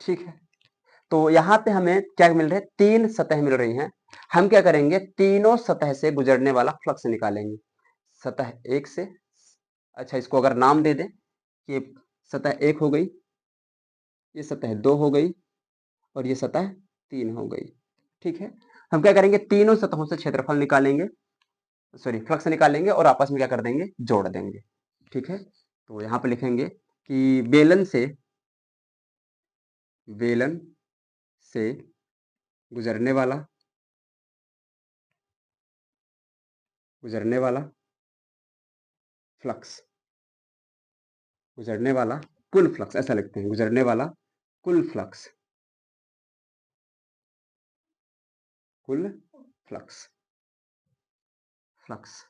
ठीक है। तो यहाँ पे हमें क्या मिल रहा है, तीन सतह मिल रही हैं। हम क्या करेंगे, तीनों सतह से गुजरने वाला फ्लक्स निकालेंगे। सतह एक से, अच्छा इसको अगर नाम दे दें कि सतह एक हो गई, ये सतह दो हो गई, और ये सतह तीन हो गई, ठीक है। हम क्या करेंगे, तीनों सतहों से क्षेत्रफल निकालेंगे, सॉरी फ्लक्स निकालेंगे, और आपस में क्या कर देंगे, जोड़ देंगे, ठीक है। तो यहाँ पे लिखेंगे कि बेलन से गुजरने वाला गुजरने वाला फ्लक्स, गुजरने वाला कुल फ्लक्स, ऐसा लिखते हैं, गुजरने वाला कुल फ्लक्स, कुल फ्लक्स, फ्लक्स,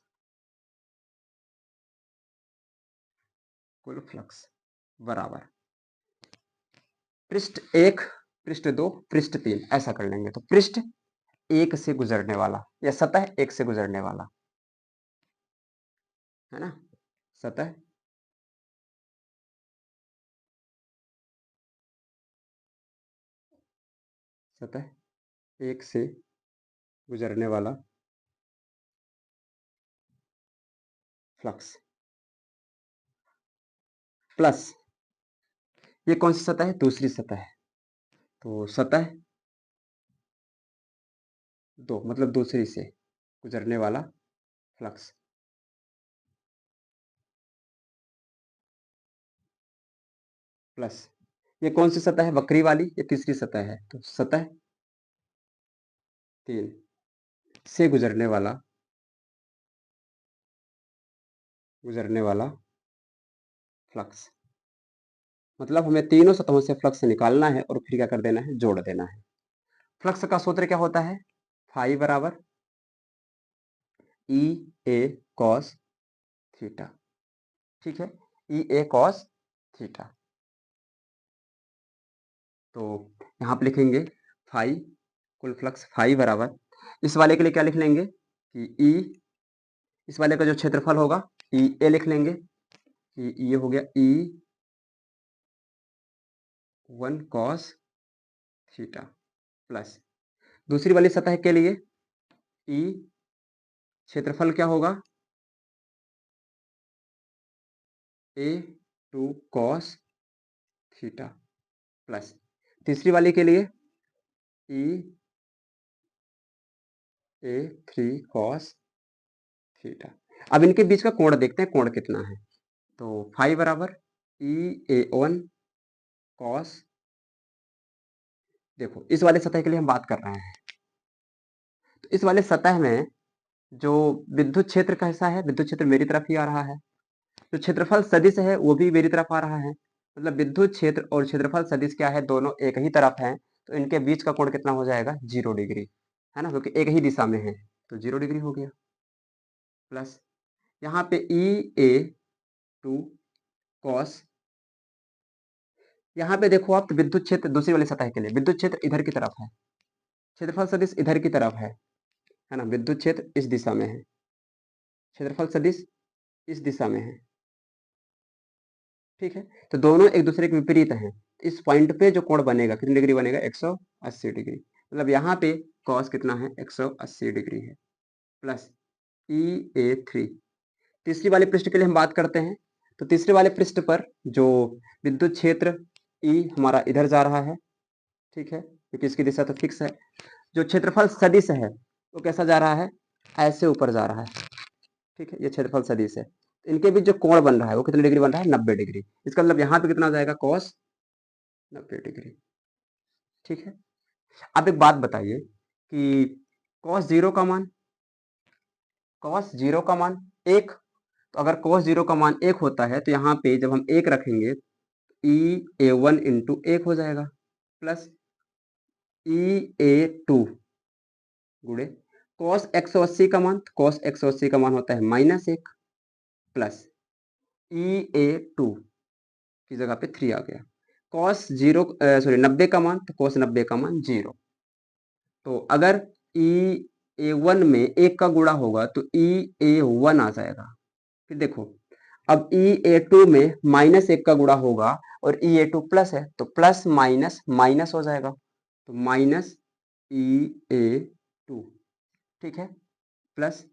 कुल फ्लक्स बराबर पृष्ठ एक, पृष्ठ दो, पृष्ठ तीन, ऐसा कर लेंगे। तो पृष्ठ एक से गुजरने वाला या सतह एक से गुजरने वाला, है ना, सतह सतह एक से गुजरने वाला फ्लक्स, प्लस ये कौन सी सतह है, दूसरी सतह है, तो सतह दो मतलब दूसरी से गुजरने वाला फ्लक्स, प्लस ये कौन सी सतह है, वक्री वाली, ये तीसरी सतह है, तो सतह 3 से गुजरने वाला फ्लक्स। मतलब हमें तीनों सतहों से फ्लक्स निकालना है और फिर क्या कर देना है, जोड़ देना है। फ्लक्स का सूत्र क्या होता है, फाई बराबर ई ए कॉस थीटा। ठीक है, ई ए कॉस थीटा। तो यहाँ पे लिखेंगे फाई, कुल फ्लक्स फाई बराबर, इस वाले के लिए क्या लिख लेंगे कि ई, इस वाले का जो क्षेत्रफल होगा ई ए लिख लेंगे कि ये हो गया ई 1 कॉस थीटा, प्लस दूसरी वाली सतह के लिए ई क्षेत्रफल क्या होगा, ए 2 कॉस थीटा, प्लस तीसरी वाली के लिए ई ए 3 कॉस थीटा। अब इनके बीच का कोण देखते हैं, कोण कितना है। तो फाई बराबर ई ए 1 कॉस, देखो इस वाले सतह के लिए हम बात कर रहे हैं, तो इस वाले सतह में जो विद्युत क्षेत्र कैसा है, विद्युत क्षेत्र मेरी तरफ ही आ रहा है, जो क्षेत्रफल सदिश है वो भी मेरी तरफ आ रहा है। मतलब विद्युत क्षेत्र और क्षेत्रफल सदिश क्या है, दोनों एक ही तरफ हैं, तो इनके बीच का कोण कितना हो जाएगा, 0 डिग्री, है ना, क्योंकि एक ही दिशा में है, तो 0 डिग्री हो गया। प्लस यहाँ पे ई ए 2 कॉस, यहाँ पे देखो आप, तो विद्युत क्षेत्र दूसरी वाली सतह के लिए विद्युत क्षेत्र इधर की तरफ है, क्षेत्रफल सदिश इधर की तरफ है ना, विद्युत क्षेत्र इस दिशा में है, क्षेत्रफल सदिश इस दिशा में है। ठीक है, तो दोनों एक दूसरे के विपरीत हैं। इस पॉइंट पे जो कोण बनेगा कितनी डिग्री बनेगा, 180 डिग्री। मतलब यहाँ पे कॉस कितना है, 180 डिग्री है, प्लस ई ए 3। तीसरी वाले पृष्ठ के लिए हम बात करते हैं, तो तीसरे वाले पृष्ठ पर जो विद्युत क्षेत्र ई हमारा इधर जा रहा है, ठीक है, क्योंकि इसकी दिशा तो फिक्स है। जो क्षेत्रफल सदिश है वो कैसा जा रहा है, ऐसे ऊपर जा रहा है। ठीक है, ये क्षेत्रफल सदिश है, इनके बीच जो कोण बन रहा है वो कितने डिग्री बन रहा है, 90 डिग्री। इसका मतलब यहाँ पे कितना आ जाएगा, कॉस 90 डिग्री। ठीक है, अब एक बात बताइए कि कॉस जीरो का मान, कॉस जीरो का मान एक, तो अगर कॉस जीरो का मान एक होता है तो यहाँ पे जब हम एक रखेंगे ई ए 1 इंटू एक हो जाएगा, प्लस ई ए 2 गुणे कॉस 180 का मान, कॉस 180 का मान होता है -1, प्लस ई ए 2 की जगह पे 3 आ गया, कॉस जीरो सॉरी 90 का मान, तो कॉस 90 का मान 0। तो अगर ई ए 1 में एक का गुणा होगा तो ई ए 1 आ जाएगा। फिर देखो, अब ई ए 2 में -1 का गुणा होगा और ई ए 2 प्लस है, तो प्लस माइनस माइनस हो जाएगा, तो माइनस ई ए 2। ठीक है, प्लस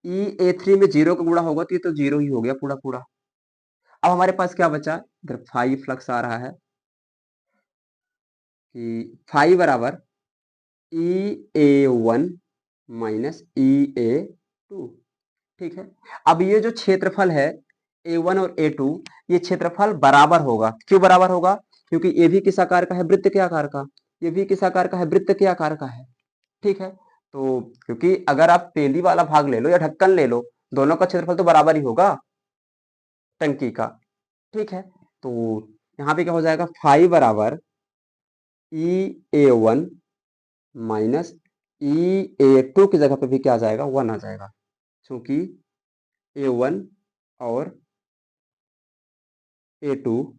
ई ए 3 में 0 का गुणा होगा तो ये तो 0 ही हो गया पूरा पूरा। अब हमारे पास क्या बचा, इधर फाई फ्लक्स आ रहा है कि फाई बराबर ई ए 1 माइनस ई ए 2। ठीक है, अब ये जो क्षेत्रफल है A1 और A2, ये क्षेत्रफल बराबर होगा। क्यों बराबर होगा, क्योंकि ये भी किस आकार का है, वृत्त के आकार का, ये भी किस आकार का है, वृत्त के आकार का है। ठीक है, तो क्योंकि अगर आप पेंदी वाला भाग ले लो या ढक्कन ले लो, दोनों का क्षेत्रफल तो बराबर ही होगा टंकी का। ठीक है, तो यहाँ पे क्या हो जाएगा, फाई बराबर ई ए 1 माइनस ई ए 2 की जगह पे भी क्या आ जाएगा, 1 आ जाएगा, क्योंकि A1 और A2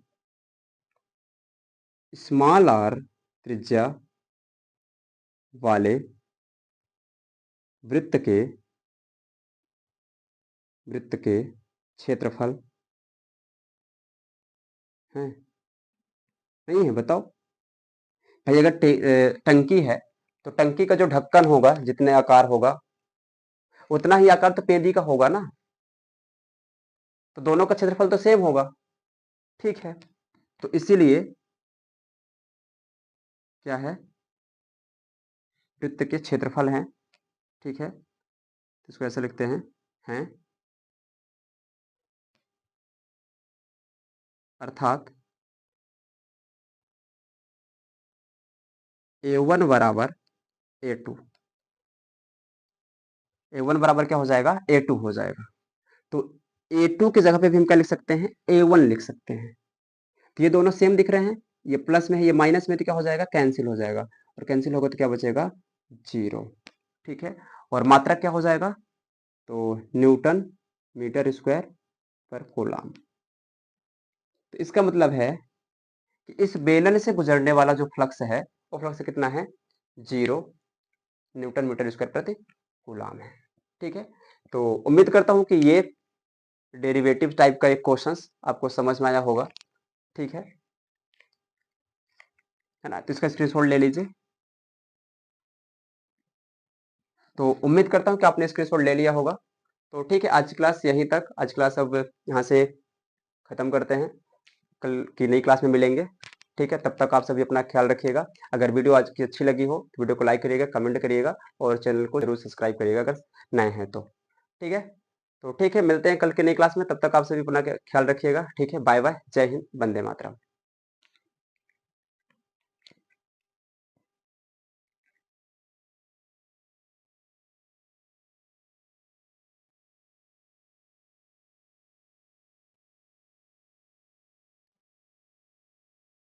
स्मॉल आर त्रिज्या वाले वृत्त के क्षेत्रफल हैं, नहीं है, बताओ भाई। अगर टंकी है तो टंकी का जो ढक्कन होगा, जितने आकार होगा उतना ही आकार तो पेंदी का होगा ना, तो दोनों का क्षेत्रफल तो सेम होगा। ठीक है, तो इसीलिए क्या है, वृत्त के क्षेत्रफल हैं। ठीक है, तो इसको ऐसे लिखते हैं अर्थात A1 बराबर A2। A1 बराबर क्या हो जाएगा, A2 हो जाएगा। तो A2 की जगह पे भी हम क्या लिख सकते हैं, A1 लिख सकते हैं। तो ये दोनों सेम दिख रहे हैं, ये प्लस में है ये माइनस में, तो क्या हो जाएगा, कैंसिल हो जाएगा, और कैंसिल होगा तो क्या बचेगा, 0। ठीक है, और मात्रक क्या हो जाएगा, तो न्यूटन मीटर स्क्वायर पर कूलम। तो इसका मतलब है कि इस बेलन से गुजरने वाला जो फ्लक्स है वो फ्लक्स कितना है, 0 न्यूटन मीटर स्क्वायर प्रति कूलम है। ठीक है, तो उम्मीद करता हूं कि ये डेरिवेटिव टाइप का एक क्वेश्चंस आपको समझ में आया होगा। ठीक है ना, तो इसका स्क्रीनशॉट ले लीजिए। तो उम्मीद करता हूं कि आपने स्क्रीनशॉट ले लिया होगा। तो ठीक है, आज की क्लास यहीं तक, आज क्लास अब यहाँ से खत्म करते हैं, कल की नई क्लास में मिलेंगे। ठीक है, तब तक आप सभी अपना ख्याल रखिएगा। अगर वीडियो आज की अच्छी लगी हो तो वीडियो को लाइक करिएगा, कमेंट करिएगा और चैनल को जरूर सब्सक्राइब करिएगा अगर नए हैं तो। ठीक है, तो ठीक है, मिलते हैं कल की नई क्लास में, तब तक आप सभी अपना ख्याल रखिएगा। ठीक है, बाय बाय, जय हिंद, वंदे मातरम।